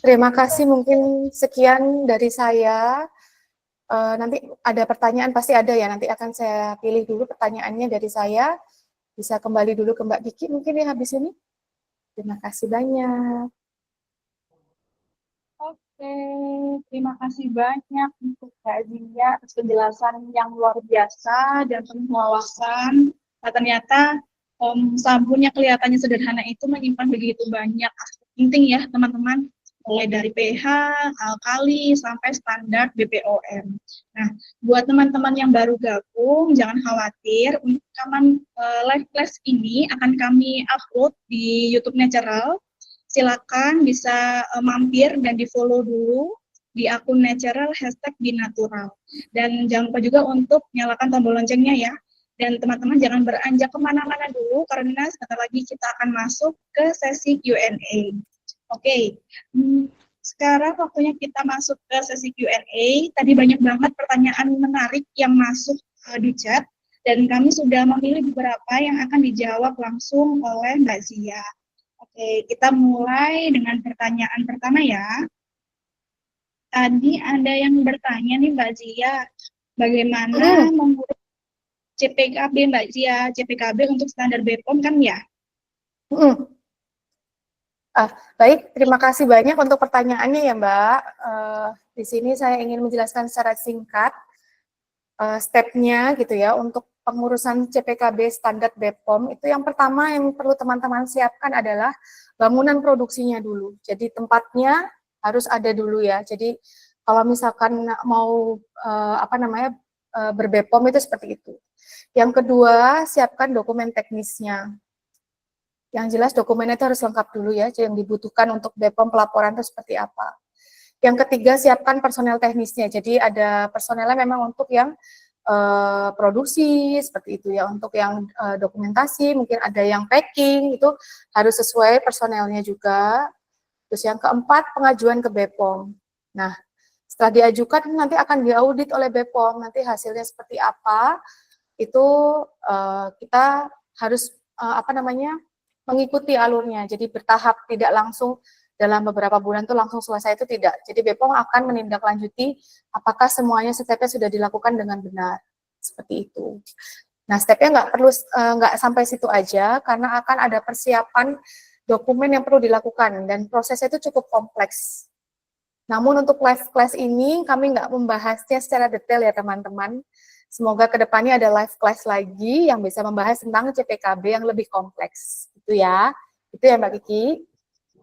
terima kasih, mungkin sekian dari saya. Nanti ada pertanyaan, pasti ada ya, nanti akan saya pilih dulu pertanyaannya dari saya. Bisa kembali dulu ke Mbak Diki mungkin ya habis ini. Terima kasih banyak. Oke, terima kasih banyak untuk Kak Zia atas penjelasan yang luar biasa dan penuh wawasan. Nah, ternyata sabun yang kelihatannya sederhana itu menyimpan begitu banyak aspek penting ya teman-teman, mulai dari pH, alkali, sampai standar BPOM. Nah, buat teman-teman yang baru gabung, jangan khawatir, untuk rekaman live class ini akan kami upload di YouTube Natural. Silakan bisa mampir dan di-follow dulu di akun Natural #binatural. Dan jangan lupa juga untuk nyalakan tombol loncengnya ya. Dan teman-teman jangan beranjak kemana-mana dulu, karena sebentar lagi kita akan masuk ke sesi Q&A. Oke, sekarang waktunya kita masuk ke sesi Q&A. Tadi banyak banget pertanyaan menarik yang masuk di chat, dan kami sudah memilih beberapa yang akan dijawab langsung oleh Mbak Zia. Oke, kita mulai dengan pertanyaan pertama ya. Tadi ada yang bertanya nih Mbak Zia, bagaimana mengurus CPKB Mbak Zia? CPKB untuk standar BPOM kan ya? Baik, terima kasih banyak untuk pertanyaannya ya Mbak. Di sini saya ingin menjelaskan secara singkat step-nya gitu ya, untuk pengurusan CPKB standar BPOM. Itu yang pertama yang perlu teman-teman siapkan adalah bangunan produksinya dulu. Jadi tempatnya harus ada dulu ya. Jadi kalau misalkan mau ber-BPOM itu seperti itu. Yang kedua, siapkan dokumen teknisnya. Yang jelas dokumennya itu harus lengkap dulu ya, yang dibutuhkan untuk BPOM pelaporan itu seperti apa. Yang ketiga, siapkan personel teknisnya. Jadi ada personelnya memang untuk yang produksi, seperti itu ya. Untuk yang dokumentasi, mungkin ada yang packing, itu harus sesuai personelnya juga. Terus yang keempat, pengajuan ke BPOM. Nah, setelah diajukan nanti akan diaudit oleh BPOM, nanti hasilnya seperti apa, itu kita harus mengikuti alurnya, jadi bertahap, tidak langsung dalam beberapa bulan tuh langsung selesai, itu tidak. Jadi BPOM akan menindaklanjuti apakah semuanya stepnya sudah dilakukan dengan benar. Seperti itu. Nah, stepnya nggak sampai situ aja, karena akan ada persiapan dokumen yang perlu dilakukan, dan prosesnya itu cukup kompleks. Namun untuk live class ini, kami nggak membahasnya secara detail ya teman-teman. Semoga kedepannya ada live class lagi yang bisa membahas tentang CPKB yang lebih kompleks. Itu ya Mbak Kiki.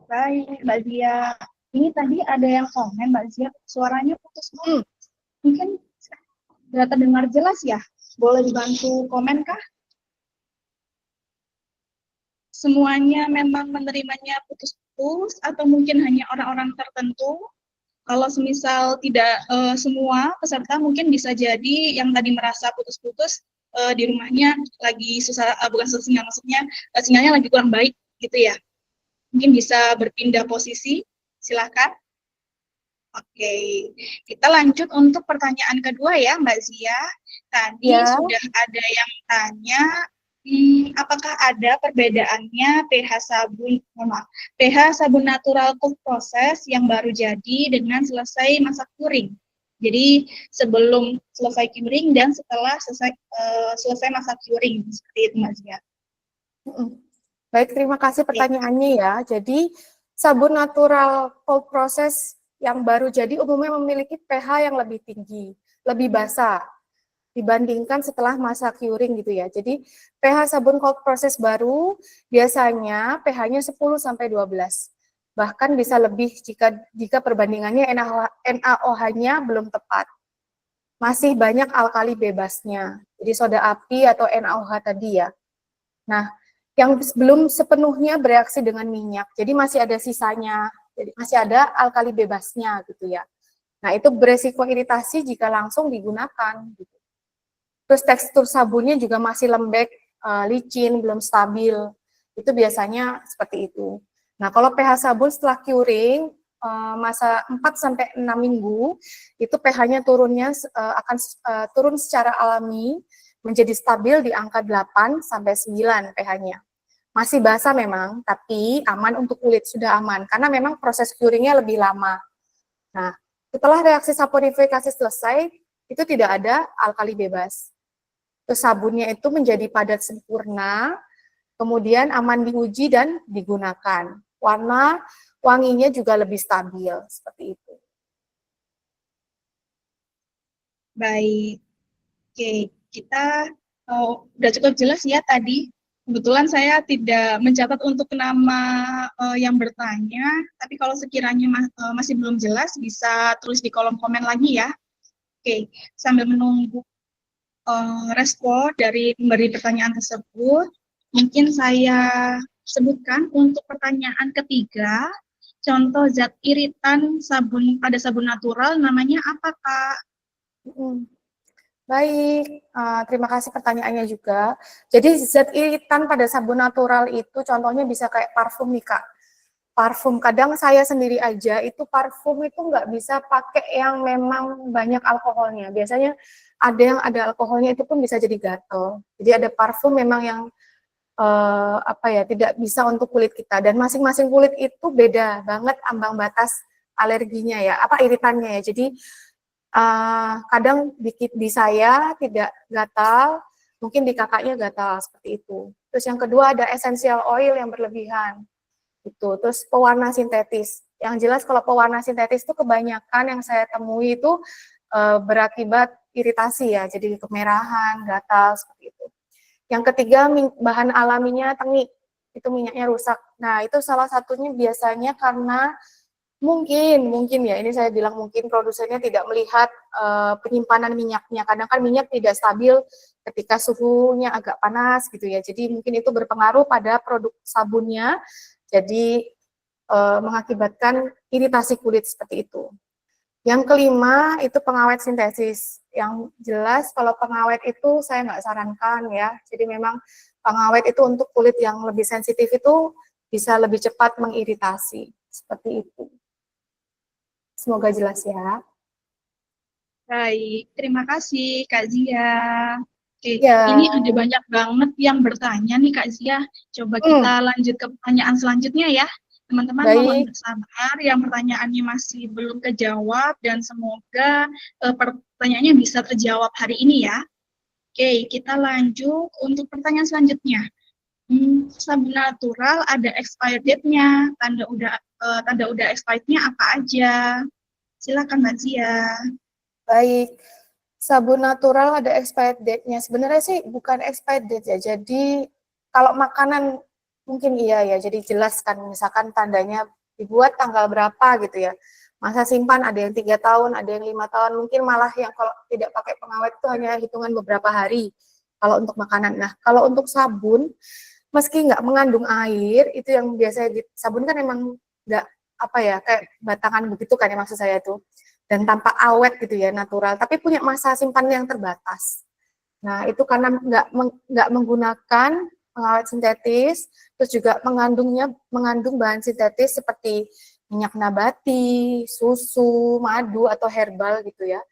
Baik, Mbak Zia. Ini tadi ada yang komen, Mbak Zia, suaranya putus. Mungkin tidak terdengar jelas ya? Boleh dibantu komen kah? Semuanya memang menerimanya putus-putus atau mungkin hanya orang-orang tertentu? Kalau semisal tidak semua peserta, mungkin bisa jadi yang tadi merasa putus-putus di rumahnya lagi susah, bukan susah sinyal, maksudnya sinyalnya lagi kurang baik gitu ya. Mungkin bisa berpindah posisi, silakan. Oke, kita lanjut untuk pertanyaan kedua ya Mbak Zia. Tadi sudah ada yang tanya, apakah ada perbedaannya pH sabun natural cold process yang baru jadi dengan selesai masa curing? Jadi sebelum selesai curing dan setelah selesai masa curing, seperti itu Mbak Zia. Baik, terima kasih pertanyaannya ya. Jadi sabun natural cold process yang baru jadi umumnya memiliki pH yang lebih tinggi, lebih basah dibandingkan setelah masa curing gitu ya. Jadi pH sabun cold process baru biasanya pH-nya 10 sampai 12. Bahkan bisa lebih jika perbandingannya NaOH-nya belum tepat. Masih banyak alkali bebasnya. Jadi soda api atau NaOH tadi ya. Nah, yang belum sepenuhnya bereaksi dengan minyak, jadi masih ada sisanya, jadi masih ada alkali bebasnya gitu ya. Nah, itu beresiko iritasi jika langsung digunakan. Gitu. Terus tekstur sabunnya juga masih lembek, licin, belum stabil. Itu biasanya seperti itu. Nah, kalau pH sabun setelah curing, masa 4-6 minggu, itu pH-nya akan turun secara alami, menjadi stabil di angka 8-9 pH-nya. Masih basah memang, tapi aman untuk kulit, sudah aman, karena memang proses curingnya lebih lama. Nah, setelah reaksi saponifikasi selesai, itu tidak ada alkali bebas. Terus sabunnya itu menjadi padat sempurna, kemudian aman diuji dan digunakan. Wanginya juga lebih stabil, seperti itu. Baik, oke, kita udah cukup jelas ya tadi. Kebetulan saya tidak mencatat untuk nama yang bertanya, tapi kalau sekiranya masih belum jelas, bisa tulis di kolom komen lagi ya. Oke, sambil menunggu respon dari pemberi pertanyaan tersebut, mungkin saya sebutkan untuk pertanyaan ketiga, contoh zat iritan pada sabun natural namanya apa, Kak? Baik, terima kasih pertanyaannya juga. Jadi zat iritan pada sabun natural itu contohnya bisa kayak parfum nih Kak. Parfum, kadang saya sendiri aja itu parfum itu nggak bisa pakai yang memang banyak alkoholnya. Biasanya ada yang ada alkoholnya itu pun bisa jadi gatal. Jadi ada parfum memang yang tidak bisa untuk kulit kita, dan masing-masing kulit itu beda banget ambang batas alerginya ya, iritannya ya. Jadi kadang di saya tidak gatal, mungkin di kakaknya gatal, seperti itu. Terus yang kedua ada essential oil yang berlebihan, itu. Terus pewarna sintetis. Yang jelas kalau pewarna sintetis itu kebanyakan yang saya temui itu berakibat iritasi ya, jadi kemerahan, gatal, seperti itu. Yang ketiga bahan alaminya tengik, itu minyaknya rusak. Nah itu salah satunya biasanya karena mungkin ya, ini saya bilang mungkin produsennya tidak melihat penyimpanan minyaknya. Kadang kan minyak tidak stabil ketika suhunya agak panas gitu ya. Jadi mungkin itu berpengaruh pada produk sabunnya. Jadi mengakibatkan iritasi kulit seperti itu. Yang kelima itu pengawet sintesis. Yang jelas kalau pengawet itu saya nggak sarankan ya. Jadi memang pengawet itu untuk kulit yang lebih sensitif itu bisa lebih cepat mengiritasi. Seperti itu. Semoga jelas ya. Baik, terima kasih Kak Zia. Oke, Ya. Ini ada banyak banget yang bertanya nih Kak Zia. Coba kita lanjut ke pertanyaan selanjutnya ya. Teman-teman mohon Baik, bersabar, yang pertanyaannya masih belum terjawab dan semoga pertanyaannya bisa terjawab hari ini ya. Oke, kita lanjut untuk pertanyaan selanjutnya. Sabun natural ada expired date-nya, tanda udah expired-nya apa aja? Silakan Mbak Zia. baik. Sabun natural ada expired date-nya. Sebenarnya sih bukan expired date ya. Jadi kalau makanan mungkin iya ya. Jadi jelas kan misalkan tandanya dibuat tanggal berapa gitu ya. Masa simpan ada yang 3 tahun, ada yang 5 tahun. Mungkin malah yang kalau tidak pakai pengawet itu hanya hitungan beberapa hari. Kalau untuk makanan. Nah, kalau untuk sabun, meski nggak mengandung air, itu yang biasanya sabun kan emang nggak apa ya kayak batangan begitu kan ya maksud saya tuh, dan tampak awet gitu ya natural, tapi punya masa simpan yang terbatas. Nah itu karena nggak menggunakan pengawet sintetis, terus juga mengandung bahan sintetis seperti minyak nabati, susu, madu atau herbal gitu ya.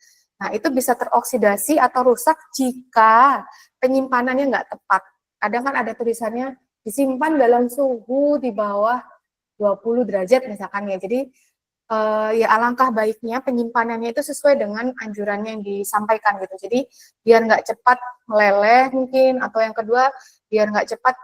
Nah itu bisa teroksidasi atau rusak jika penyimpanannya nggak tepat. Kadang kan ada tulisannya disimpan dalam suhu di bawah 20 derajat misalkan ya. Jadi ya alangkah baiknya penyimpanannya itu sesuai dengan anjurannya yang disampaikan gitu. Jadi biar nggak cepat meleleh mungkin, atau yang kedua biar nggak cepat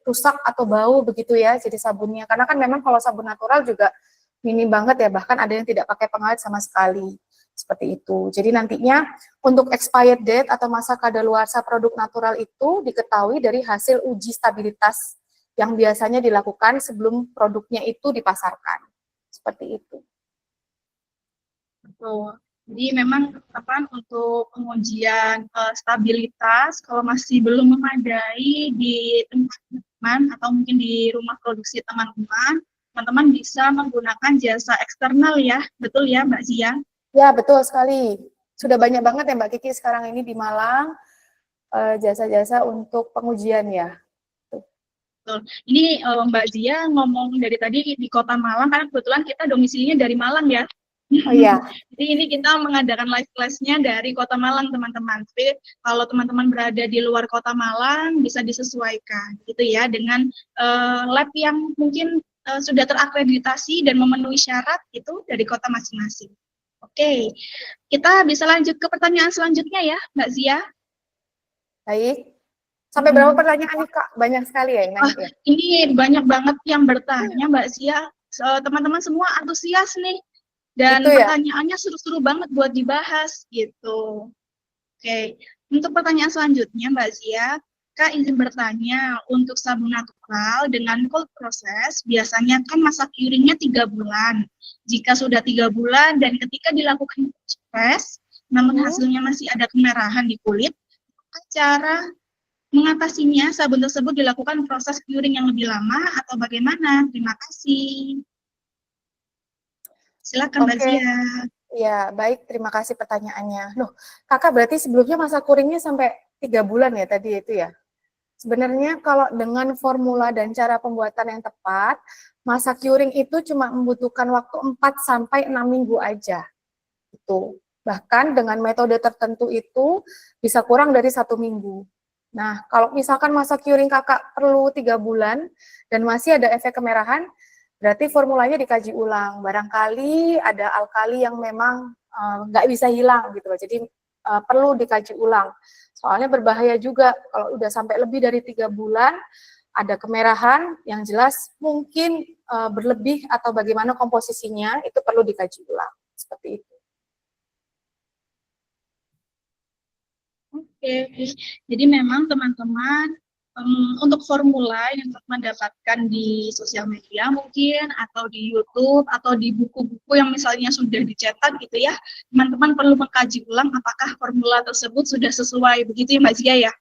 rusak atau bau begitu ya jadi sabunnya. Karena kan memang kalau sabun natural juga minim banget ya, bahkan ada yang tidak pakai pengawet sama sekali. Seperti itu. Jadi nantinya untuk expired date atau masa kadaluarsa produk natural itu diketahui dari hasil uji stabilitas yang biasanya dilakukan sebelum produknya itu dipasarkan. Seperti itu. Betul. Jadi memang untuk pengujian stabilitas kalau masih belum memadai di tempat teman atau mungkin di rumah produksi teman-teman, teman-teman bisa menggunakan jasa eksternal ya, betul ya Mbak Zia? Ya, betul sekali. Sudah banyak banget ya Mbak Kiki sekarang ini di Malang jasa-jasa untuk pengujian ya. Betul. Ini Mbak Zia ngomong dari tadi di Kota Malang karena kebetulan kita domisilinya dari Malang ya. Oh iya. Jadi ini kita mengadakan live class-nya dari Kota Malang teman-teman. Tapi kalau teman-teman berada di luar Kota Malang bisa disesuaikan gitu ya dengan lab yang mungkin sudah terakreditasi dan memenuhi syarat itu dari kota masing-masing. Oke, kita bisa lanjut ke pertanyaan selanjutnya ya, Mbak Zia. Baik. Sampai berapa pertanyaan nih Kak? Banyak sekali ya ini. Ini banyak banget yang bertanya Mbak Zia. Teman-teman semua antusias nih. Dan Itu ya? pertanyaannya seru-seru banget buat dibahas gitu. Oke, untuk pertanyaan selanjutnya Mbak Zia, Kak izin bertanya, untuk sabun natural dengan cold process, biasanya kan masa curingnya 3 bulan. Jika sudah 3 bulan dan ketika dilakukan press, namun hasilnya masih ada kemerahan di kulit, cara mengatasinya sabun tersebut dilakukan proses curing yang lebih lama atau bagaimana? Terima kasih. Silakan Mbak Zia. Ya, baik. Terima kasih pertanyaannya. Loh, Kakak berarti sebelumnya masa curingnya sampai 3 bulan ya tadi itu ya? Sebenarnya kalau dengan formula dan cara pembuatan yang tepat, masa curing itu cuma membutuhkan waktu 4 sampai 6 minggu aja. Itu. Bahkan dengan metode tertentu itu bisa kurang dari 1 minggu. Nah, kalau misalkan masa curing kakak perlu 3 bulan dan masih ada efek kemerahan, berarti formulanya dikaji ulang. Barangkali ada alkali yang memang nggak bisa hilang gitu loh. Jadi perlu dikaji ulang. Soalnya berbahaya juga kalau udah sampai lebih dari 3 bulan ada kemerahan yang jelas mungkin berlebih atau bagaimana komposisinya itu perlu dikaji ulang. Seperti itu. Oke, jadi memang teman-teman untuk formula yang mendapatkan di sosial media mungkin atau di YouTube atau di buku-buku yang misalnya sudah dicetak gitu ya, teman-teman perlu mengkaji ulang apakah formula tersebut sudah sesuai begitu ya Mbak Zia ya?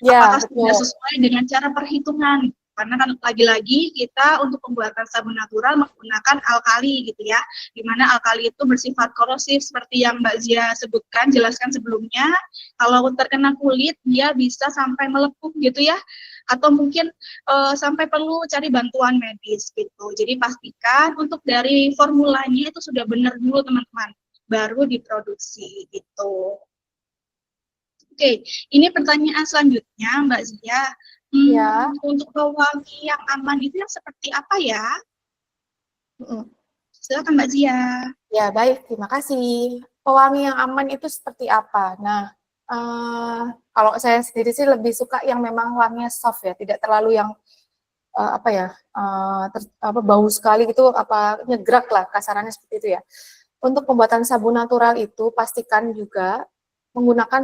Apakah sudah sesuai dengan cara perhitungan? Karena kan lagi-lagi kita untuk pembuatan sabun natural menggunakan alkali gitu ya, di mana alkali itu bersifat korosif seperti yang Mbak Zia sebutkan, jelaskan sebelumnya. Kalau terkena kulit dia bisa sampai melepuh gitu ya, atau mungkin sampai perlu cari bantuan medis gitu. Jadi pastikan untuk dari formulanya itu sudah benar dulu teman-teman, baru diproduksi gitu. Oke, ini pertanyaan selanjutnya Mbak Zia. Ya. Untuk pewangi yang aman itu yang seperti apa ya? Silakan Mbak Zia. Ya, baik. Terima kasih. Pewangi yang aman itu seperti apa? Nah, kalau saya sendiri sih lebih suka yang memang wanginya soft ya, tidak terlalu yang apa ya, bau sekali gitu, apa nyegrak lah kasarannya seperti itu ya. Untuk pembuatan sabun natural itu pastikan juga menggunakan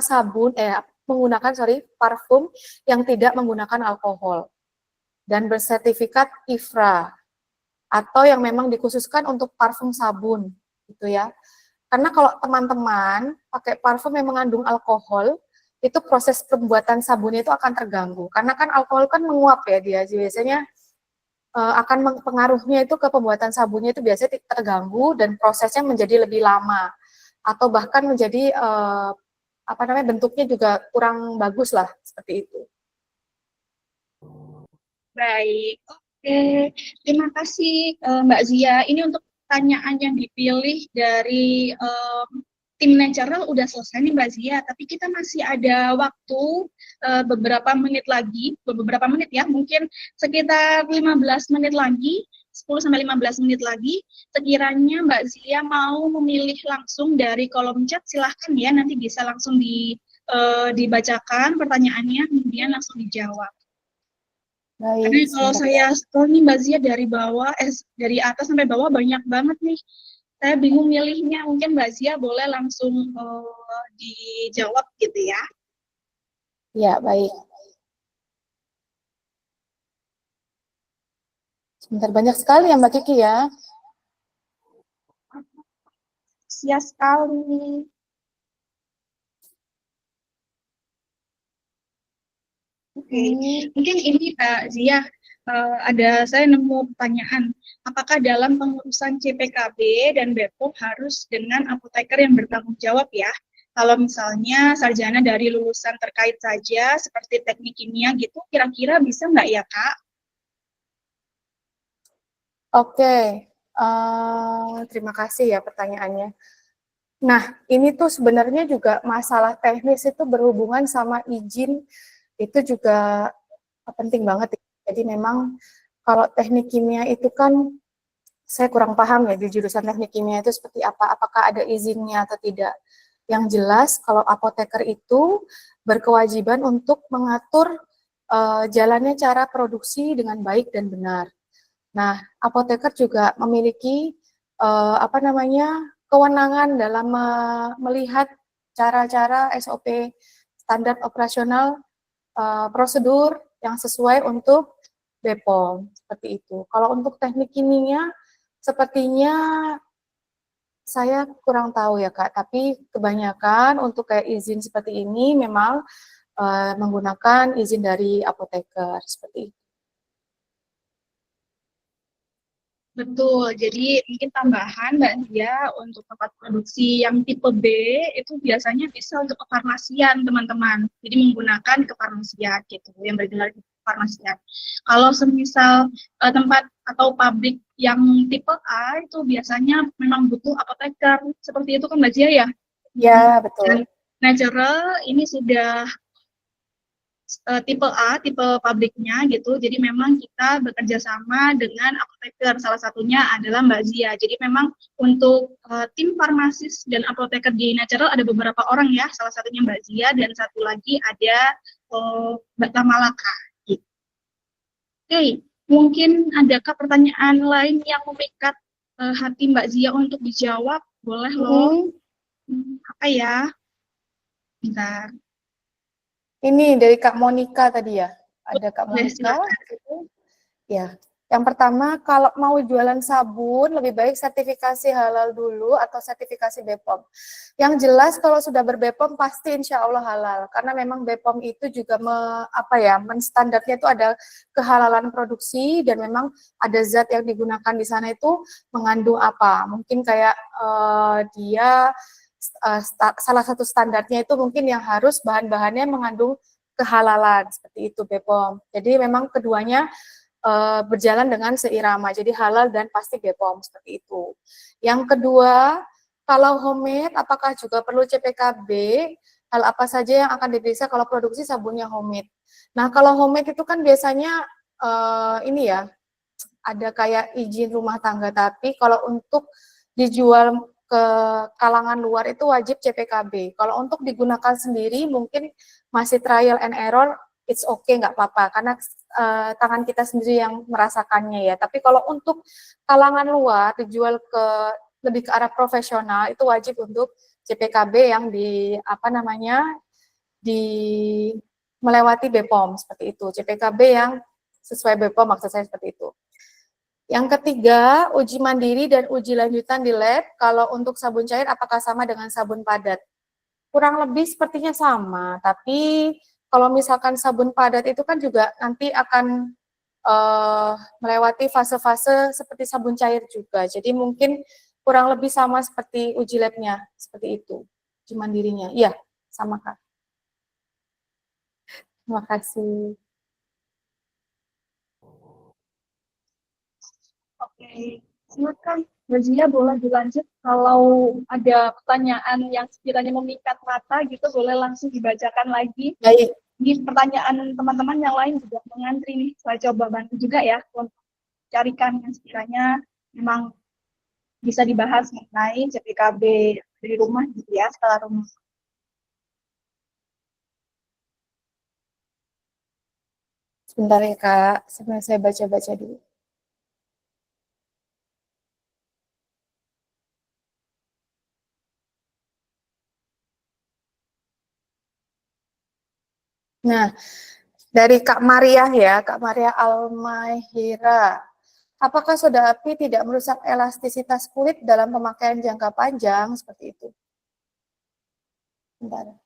parfum yang tidak menggunakan alkohol dan bersertifikat IFRA atau yang memang dikhususkan untuk parfum sabun gitu ya. Karena kalau teman-teman pakai parfum yang mengandung alkohol, itu proses pembuatan sabunnya itu akan terganggu. Karena kan alkohol kan menguap ya dia, biasanya akan pengaruhnya itu ke pembuatan sabunnya itu biasanya terganggu dan prosesnya menjadi lebih lama atau bahkan menjadi bentuknya juga kurang bagus lah seperti itu. Baik, oke. Terima kasih Mbak Zia. Ini untuk pertanyaan yang dipilih dari tim Natural udah selesai nih Mbak Zia, tapi kita masih ada waktu beberapa menit lagi, beberapa menit ya, mungkin sekitar 15 menit lagi, 10-15 menit lagi. Sekiranya Mbak Zia mau memilih langsung dari kolom chat, silahkan ya, nanti bisa langsung dibacakan pertanyaannya, kemudian langsung dijawab. Baik, Karena kalau saya scroll nih Mbak Zia dari atas sampai bawah banyak banget nih. Saya bingung milihnya. Mungkin Mbak Zia boleh langsung dijawab gitu ya. Ya, baik. Sebentar, banyak sekali ya Mbak Kiki ya. Sia sekali. Oke, mungkin ini Mbak Zia, saya nemu pertanyaan. Apakah dalam pengurusan CPKB dan BPOM harus dengan apoteker yang bertanggung jawab ya? Kalau misalnya sarjana dari lulusan terkait saja, seperti teknik kimia gitu, kira-kira bisa nggak ya, Kak? Oke, terima kasih ya pertanyaannya. Nah, ini tuh sebenarnya juga masalah teknis itu berhubungan sama izin, itu juga penting banget. Jadi memang kalau teknik kimia itu kan saya kurang paham ya di jurusan teknik kimia itu seperti apa, apakah ada izinnya atau tidak. Yang jelas kalau apoteker itu berkewajiban untuk mengatur jalannya cara produksi dengan baik dan benar. Nah, apoteker juga memiliki kewenangan dalam melihat cara-cara SOP standar operasional prosedur yang sesuai untuk BPOM seperti itu. Kalau untuk teknik kimia sepertinya saya kurang tahu ya Kak, tapi kebanyakan untuk kayak izin seperti ini memang menggunakan izin dari apoteker seperti itu. Betul, jadi mungkin tambahan Mbak Dia untuk tempat produksi yang tipe B itu biasanya bisa untuk kefarmasian teman-teman. Jadi menggunakan kefarmasian gitu, yang bergelar kefarmasian. Kalau semisal tempat atau pabrik yang tipe A itu biasanya memang butuh apoteker. Seperti itu kan Mbak Dia ya? Ya, betul. Dan Natural ini sudah tipe A, tipe pabriknya gitu. Jadi memang kita bekerja sama dengan apoteker. Salah satunya adalah Mbak Zia. Jadi memang untuk tim farmasis dan apoteker di Natural ada beberapa orang ya. Salah satunya Mbak Zia dan satu lagi ada Mbak Tamalaka. Gitu. Oke, mungkin adakah pertanyaan lain yang memikat hati Mbak Zia untuk dijawab? Boleh loh. Apa ya? Bentar. Ini dari Kak Monica tadi ya, ada Kak Boleh, Monica. silakan. Ya, yang pertama kalau mau jualan sabun lebih baik sertifikasi halal dulu atau sertifikasi BPOM. Yang jelas kalau sudah ber-BPOM pasti insya Allah halal, karena memang BPOM itu juga menstandarnya itu ada kehalalan produksi dan memang ada zat yang digunakan di sana itu mengandung apa. Mungkin kayak dia salah satu standarnya itu mungkin yang harus bahan-bahannya mengandung kehalalan seperti itu BPOM. Jadi memang keduanya berjalan dengan seirama, jadi halal dan pasti BPOM seperti itu. Yang kedua, kalau homemade apakah juga perlu CPKB? hal apa saja yang akan diperiksa kalau produksi sabunnya homemade. Nah, kalau homemade itu kan biasanya ini ya, ada kayak izin rumah tangga, tapi kalau untuk dijual ke kalangan luar itu wajib CPKB. Kalau untuk digunakan sendiri mungkin masih trial and error, it's okay, nggak apa-apa, karena tangan kita sendiri yang merasakannya ya. Tapi kalau untuk kalangan luar dijual ke lebih ke arah profesional itu wajib untuk CPKB yang di apa namanya di melewati BPOM seperti itu. CPKB yang sesuai BPOM maksud saya seperti itu. Yang ketiga, uji mandiri dan uji lanjutan di lab. Kalau untuk sabun cair, apakah sama dengan sabun padat? Kurang lebih sepertinya sama, tapi kalau misalkan sabun padat itu kan juga nanti akan melewati fase-fase seperti sabun cair juga. Jadi mungkin kurang lebih sama seperti uji labnya, seperti itu. Uji mandirinya, iya, sama Kak. Terima kasih. Oke, silakan. Razia boleh dilanjut. Kalau ada pertanyaan yang sekiranya memikat mata gitu, boleh langsung dibacakan lagi. Baik. Ini pertanyaan teman-teman yang lain juga mengantri nih. Saya coba bantu juga ya untuk carikan yang sekiranya memang bisa dibahas mengenai CPKB dari rumah gitu ya, setelah rumah. Sebentar ya Kak, sebenarnya saya baca-baca dulu. Nah, dari Kak Maria ya, Kak Maria Almahira. Apakah soda api tidak merusak elastisitas kulit dalam pemakaian jangka panjang seperti itu? Bentar.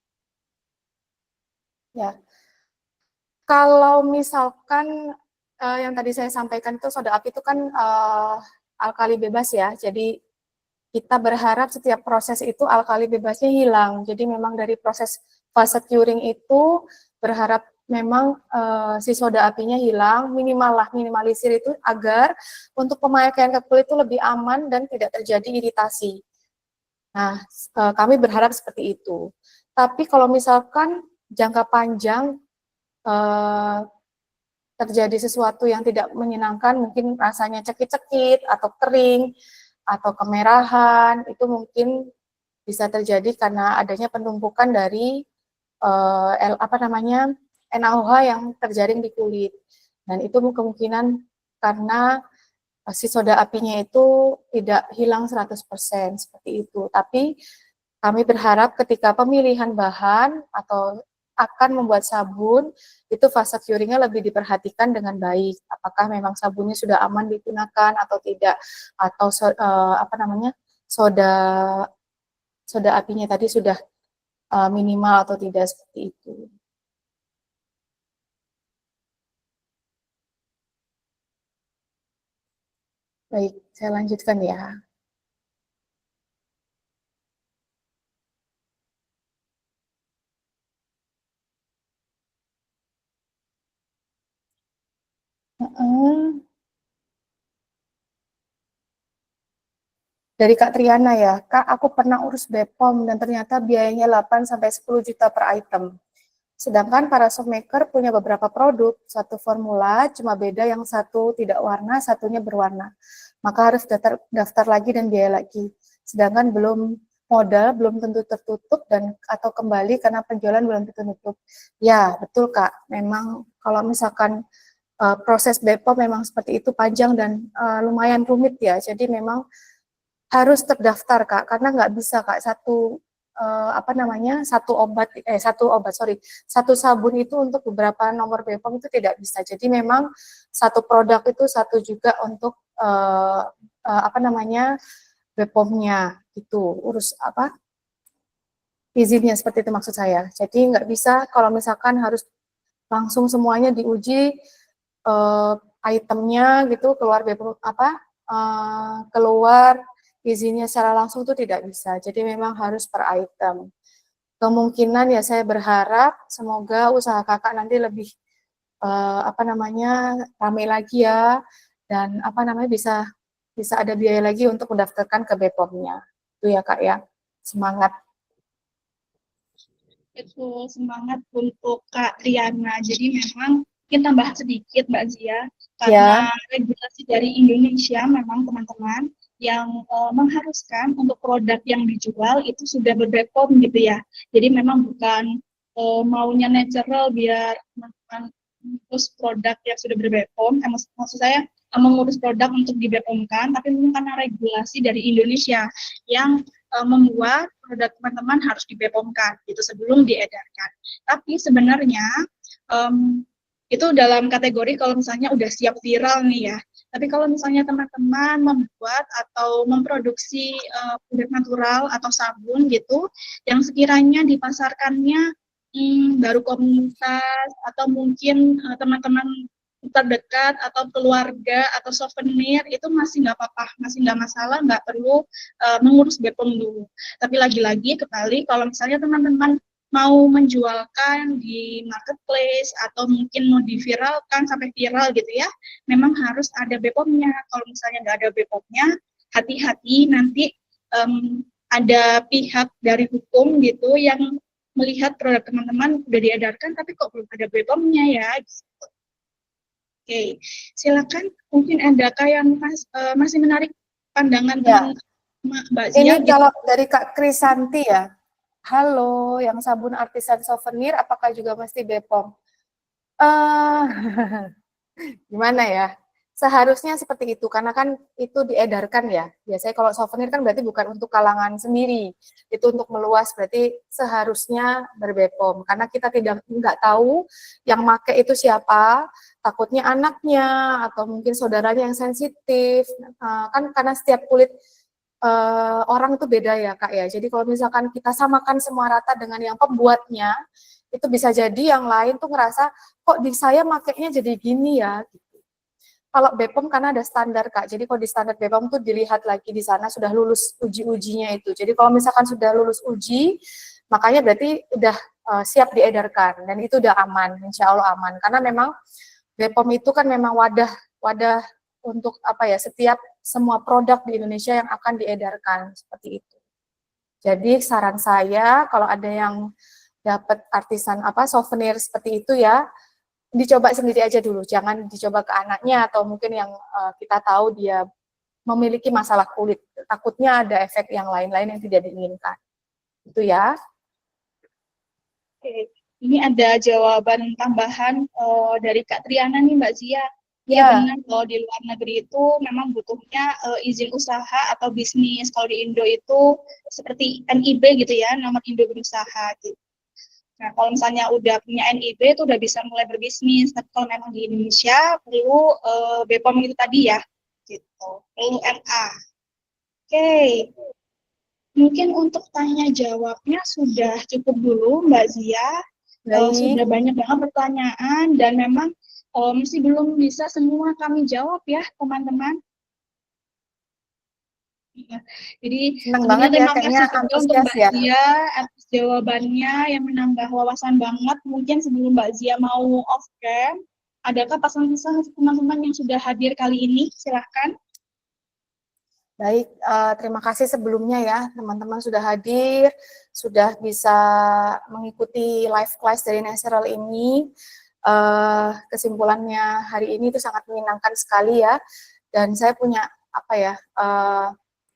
Ya, kalau misalkan yang tadi saya sampaikan itu soda api itu kan alkali bebas ya, jadi kita berharap setiap proses itu alkali bebasnya hilang. Jadi memang dari proses fase curing itu berharap memang si soda apinya hilang, minimalisir itu agar untuk pemakaian ke kulit itu lebih aman dan tidak terjadi iritasi. Nah, kami berharap seperti itu. Tapi kalau misalkan jangka panjang terjadi sesuatu yang tidak menyenangkan, mungkin rasanya cekit-cekit atau kering atau kemerahan, itu mungkin bisa terjadi karena adanya penumpukan dari apa namanya NaOH yang terjaring di kulit. Dan itu kemungkinan karena si soda apinya itu tidak hilang 100% seperti itu. Tapi kami berharap ketika pemilihan bahan atau akan membuat sabun, itu fase curingnya lebih diperhatikan dengan baik. Apakah memang sabunnya sudah aman digunakan atau tidak, atau apa namanya soda apinya tadi sudah minimal atau tidak seperti itu. Baik, saya lanjutkan ya. Dari Kak Triana ya, Kak aku pernah urus BPOM dan ternyata biayanya 8-10 juta per item. Sedangkan para shopmaker punya beberapa produk, satu formula, cuma beda yang satu tidak warna, satunya berwarna. Maka harus daftar lagi dan biaya lagi. Sedangkan belum modal, belum tentu tertutup dan atau kembali karena penjualan belum tentu tutup. Ya, betul Kak. Memang kalau misalkan proses BPOM memang seperti itu panjang dan lumayan rumit ya. Jadi memang harus terdaftar Kak, karena nggak bisa Kak apa namanya satu sabun itu untuk beberapa nomor BPOM itu tidak bisa. Jadi memang satu produk itu satu juga untuk apa namanya BPOM-nya itu urus apa izinnya seperti itu maksud saya. Jadi nggak bisa kalau misalkan harus langsung semuanya diuji itemnya gitu keluar BPOM apa keluar izinnya secara langsung itu tidak bisa. Jadi memang harus per item. Kemungkinan ya saya berharap semoga usaha kakak nanti lebih apa namanya ramai lagi ya dan apa namanya bisa ada biaya lagi untuk mendaftarkan ke BPOM-nya. Itu ya Kak ya. Semangat. Itu semangat untuk Kak Triana. Jadi memang kita tambah sedikit Mbak Zia, Ya, karena regulasi dari Indonesia memang teman-teman yang mengharuskan untuk produk yang dijual itu sudah ber-BPOM gitu ya. Jadi memang bukan maunya natural biar teman-teman mengurus produk yang sudah ber-BPOM, maksud saya mengurus produk untuk di-BPOM-kan, tapi memang karena regulasi dari Indonesia yang membuat produk teman-teman harus di-BPOM-kan gitu sebelum diedarkan. Tapi sebenarnya um, itu dalam kategori kalau misalnya udah siap viral nih ya. Tapi kalau misalnya teman-teman membuat atau memproduksi produk natural atau sabun gitu, yang sekiranya dipasarkannya baru komunitas atau mungkin teman-teman terdekat atau keluarga atau souvenir itu masih nggak apa-apa, masih nggak masalah, nggak perlu mengurus BPOM dulu. Tapi lagi-lagi kembali kalau misalnya teman-teman mau menjualkan di marketplace atau mungkin mau diviralkan sampai viral gitu ya, memang harus ada BPOM-nya. Kalau misalnya nggak ada BPOM-nya, hati-hati nanti ada pihak dari hukum gitu yang melihat produk teman-teman udah diedarkan tapi kok belum ada BPOM-nya ya. Oke, silakan. Mungkin adakah yang masih menarik pandangan ya. teman Mbak Ini Zia gitu? kalau dari Kak Krisanti ya. Halo, yang sabun artisan souvenir, apakah juga mesti BPOM? Eh, Gimana ya? Seharusnya seperti itu, karena kan itu diedarkan ya. Biasanya kalau souvenir kan berarti bukan untuk kalangan sendiri, itu untuk meluas, berarti seharusnya ber-BPOM. Karena kita nggak tahu yang make itu siapa, takutnya anaknya atau mungkin saudaranya yang sensitif. Kan karena setiap kulit orang itu beda ya Kak ya. Jadi kalau misalkan kita samakan semua rata dengan yang pembuatnya, itu bisa jadi yang lain tuh ngerasa kok di saya makainya jadi gini ya. Kalau BPOM karena ada standar Kak, jadi kalau di standar BPOM tuh dilihat lagi di sana sudah lulus uji-ujinya itu. Jadi kalau misalkan sudah lulus uji, makanya berarti udah siap diedarkan dan itu udah aman, insya Allah aman. Karena memang BPOM itu kan memang wadah untuk apa ya setiap semua produk di Indonesia yang akan diedarkan seperti itu. Jadi saran saya kalau ada yang dapat artisan apa souvenir seperti itu ya dicoba sendiri aja dulu, jangan dicoba ke anaknya atau mungkin yang kita tahu dia memiliki masalah kulit. Takutnya ada efek yang lain-lain yang tidak diinginkan. Itu ya. Oke, ini ada jawaban tambahan dari Kak Triana nih Mbak Zia. Iya Ya, benar, kalau di luar negeri itu memang butuhnya izin usaha atau bisnis. Kalau di Indo itu seperti NIB gitu ya, nomor Indo berusaha gitu. Nah, kalau misalnya udah punya NIB itu udah bisa mulai berbisnis. Tapi kalau memang di Indonesia perlu BPOM itu tadi ya, gitu. Perlu MA. Oke, mungkin untuk tanya jawabnya sudah cukup dulu Mbak Zia. baik. Sudah banyak banget pertanyaan dan memang masih belum bisa semua kami jawab ya teman-teman. Iya. Jadi Senang tentunya banget ya, terima kayaknya kasih juga untuk antusias Mbak ya. Zia atas jawabannya yang menambah wawasan banget. Mungkin sebelum Mbak Zia mau off cam, adakah pesan-pesan untuk teman-teman yang sudah hadir kali ini? Silahkan. Baik, terima kasih sebelumnya ya, teman-teman sudah hadir, sudah bisa mengikuti live class dari Natural ini. Kesimpulannya hari ini itu sangat menyenangkan sekali ya, dan saya punya apa ya,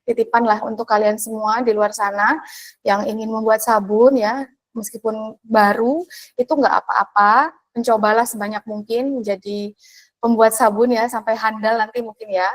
titipan lah untuk kalian semua di luar sana yang ingin membuat sabun ya, meskipun baru, itu nggak apa-apa, mencobalah sebanyak mungkin menjadi pembuat sabun ya, sampai handal nanti mungkin ya.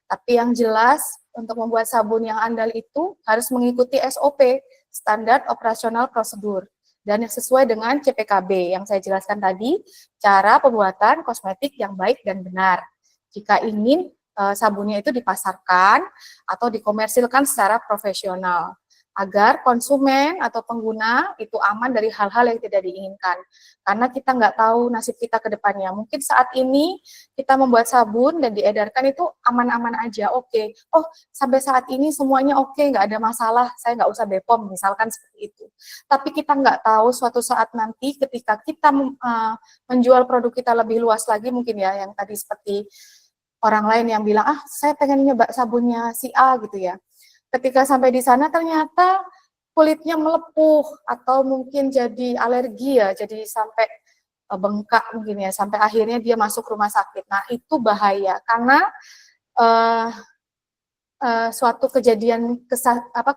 Tapi yang jelas untuk membuat sabun yang andal itu harus mengikuti SOP, standar operasional prosedur, dan yang sesuai dengan CPKB yang saya jelaskan tadi, cara pembuatan kosmetik yang baik dan benar. Jika ingin sabunnya itu dipasarkan atau dikomersilkan secara profesional, agar konsumen atau pengguna itu aman dari hal-hal yang tidak diinginkan. Karena kita nggak tahu nasib kita ke depannya. Mungkin saat ini kita membuat sabun dan diedarkan itu aman-aman aja, oke. Oh, sampai saat ini semuanya oke, nggak ada masalah, saya nggak usah BPOM, misalkan seperti itu. Tapi kita nggak tahu suatu saat nanti ketika kita menjual produk kita lebih luas lagi, mungkin ya, yang tadi seperti orang lain yang bilang, ah saya pengen nyoba sabunnya si A gitu ya. Ketika sampai di sana ternyata kulitnya melepuh atau mungkin jadi alergi ya, jadi sampai bengkak mungkin ya, sampai akhirnya dia masuk rumah sakit. Nah, itu bahaya karena uh, suatu kejadian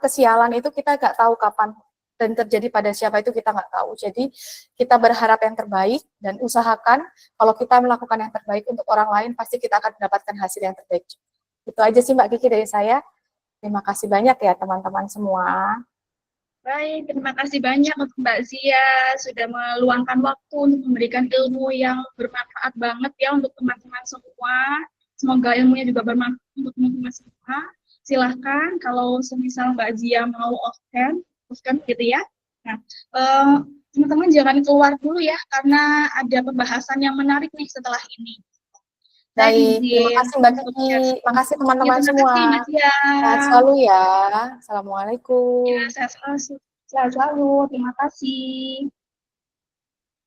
kesialan itu kita nggak tahu kapan dan terjadi pada siapa itu kita nggak tahu. Jadi kita berharap yang terbaik dan usahakan kalau kita melakukan yang terbaik untuk orang lain pasti kita akan mendapatkan hasil yang terbaik. Itu aja sih Mbak Kiki dari saya. Terima kasih banyak ya teman-teman semua. Baik, terima kasih banyak untuk Mbak Zia sudah meluangkan waktu untuk memberikan ilmu yang bermanfaat banget ya untuk teman-teman semua. Semoga ilmunya juga bermanfaat untuk teman-teman semua. Silahkan kalau semisal Mbak Zia mau off-cam gitu ya. Nah, teman-teman jangan keluar dulu ya, karena ada pembahasan yang menarik nih setelah ini. Baik, terima kasih Mbak Kiki. Terima kasih teman-teman semua. Sehat selalu ya. Assalamualaikum. Ya, sehat selalu. Terima kasih.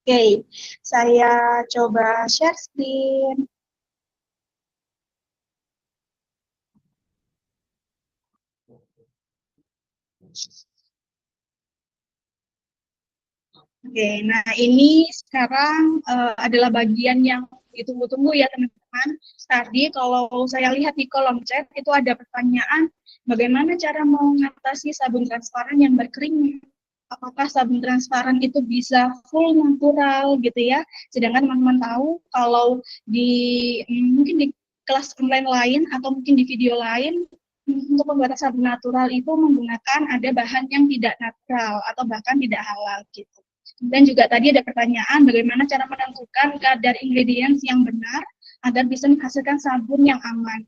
Oke, saya coba share screen. Oke, nah ini sekarang adalah bagian yang ditunggu-tunggu ya teman-teman. Tadi kalau saya lihat di kolom chat itu ada pertanyaan, bagaimana cara mengatasi sabun transparan yang berkeringat? Apakah sabun transparan itu bisa full natural gitu ya? Sedangkan teman-teman tahu kalau di mungkin di kelas online lain atau mungkin di video lain untuk pembuatan sabun natural itu menggunakan ada bahan yang tidak natural atau bahkan tidak halal gitu. Dan juga tadi ada pertanyaan bagaimana cara menentukan kadar ingredients yang benar agar bisa menghasilkan sabun yang aman.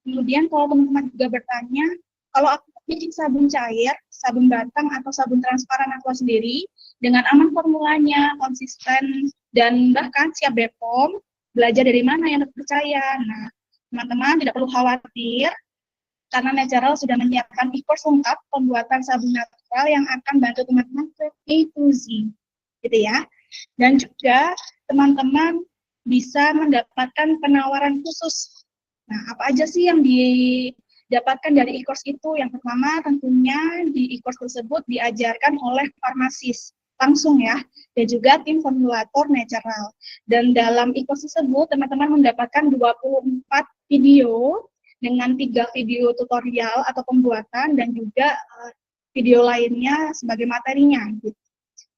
Kemudian kalau teman-teman juga bertanya, kalau aku bikin sabun cair, sabun batang atau sabun transparan aku sendiri dengan aman formulanya, konsisten dan bahkan siap BPOM, belajar dari mana yang terpercaya. Nah, teman-teman tidak perlu khawatir karena Natural sudah menyiapkan e-course lengkap pembuatan sabun natural yang akan bantu teman-teman ke A to Z. Gitu ya. Dan juga teman-teman bisa mendapatkan penawaran khusus. Nah, apa aja sih yang didapatkan dari e-course itu? Yang pertama tentunya di e-course tersebut diajarkan oleh farmasis langsung ya, dan juga tim formulator Natural. Dan dalam e-course tersebut teman-teman mendapatkan 24 video dengan 3 video tutorial atau pembuatan dan juga video lainnya sebagai materinya gitu.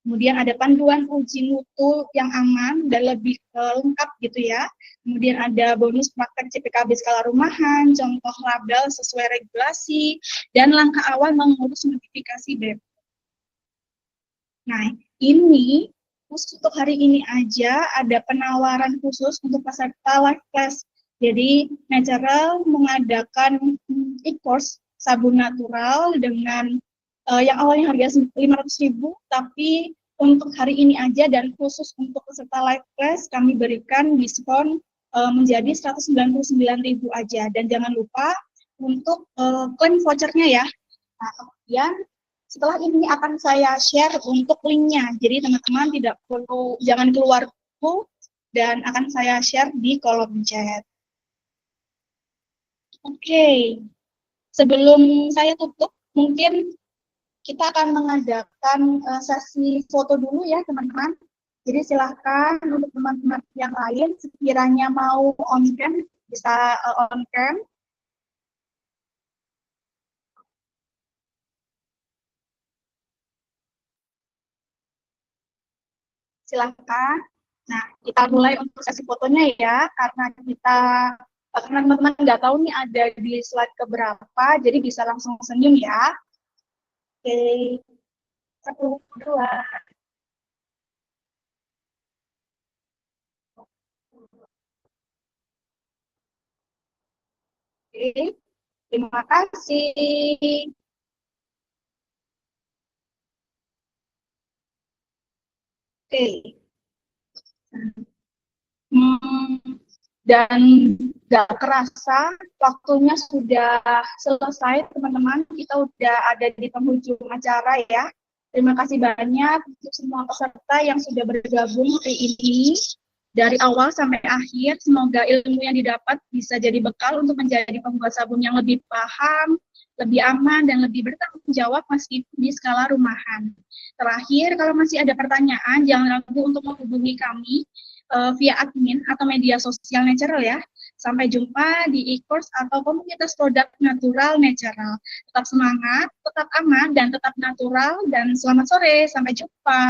Kemudian ada panduan uji mutu yang aman dan lebih lengkap gitu ya. Kemudian ada bonus praktek CPKB skala rumahan, contoh label sesuai regulasi, dan langkah awal mengurus notifikasi BEP. Nah, ini khusus untuk hari ini aja ada penawaran khusus untuk peserta live class. Jadi, Natural mengadakan e-course sabun natural dengan yang awalnya harga 500.000, tapi untuk hari ini aja dan khusus untuk peserta live class kami berikan diskon menjadi 199.000 aja. Dan jangan lupa untuk klaim vouchernya ya. Nah, kemudian setelah ini akan saya share untuk linknya. Jadi teman-teman tidak perlu, jangan keluar dulu dan akan saya share di kolom chat. Oke, sebelum saya tutup, mungkin kita akan mengadakan sesi foto dulu ya teman-teman. Jadi silahkan untuk teman-teman yang lain sekiranya mau on cam bisa on cam. Silahkan. Nah, kita mulai untuk sesi fotonya ya, karena teman-teman nggak tahu nih ada di slide keberapa, jadi bisa langsung senyum ya. Oke, 1, 2. Oke, terima kasih. Oke. Dan gak kerasa waktunya sudah selesai teman-teman, kita udah ada di penghujung acara ya. Terima kasih banyak untuk semua peserta yang sudah bergabung hari ini dari awal sampai akhir. Semoga ilmu yang didapat bisa jadi bekal untuk menjadi pembuat sabun yang lebih paham lebih aman dan lebih bertanggung jawab meskipun di skala rumahan. Terakhir, kalau masih ada pertanyaan, jangan ragu untuk menghubungi kami via admin atau media sosial Natural ya. Sampai jumpa di e-course atau komunitas produk natural Natural. Tetap semangat, tetap aman, dan tetap natural. Dan selamat sore, sampai jumpa.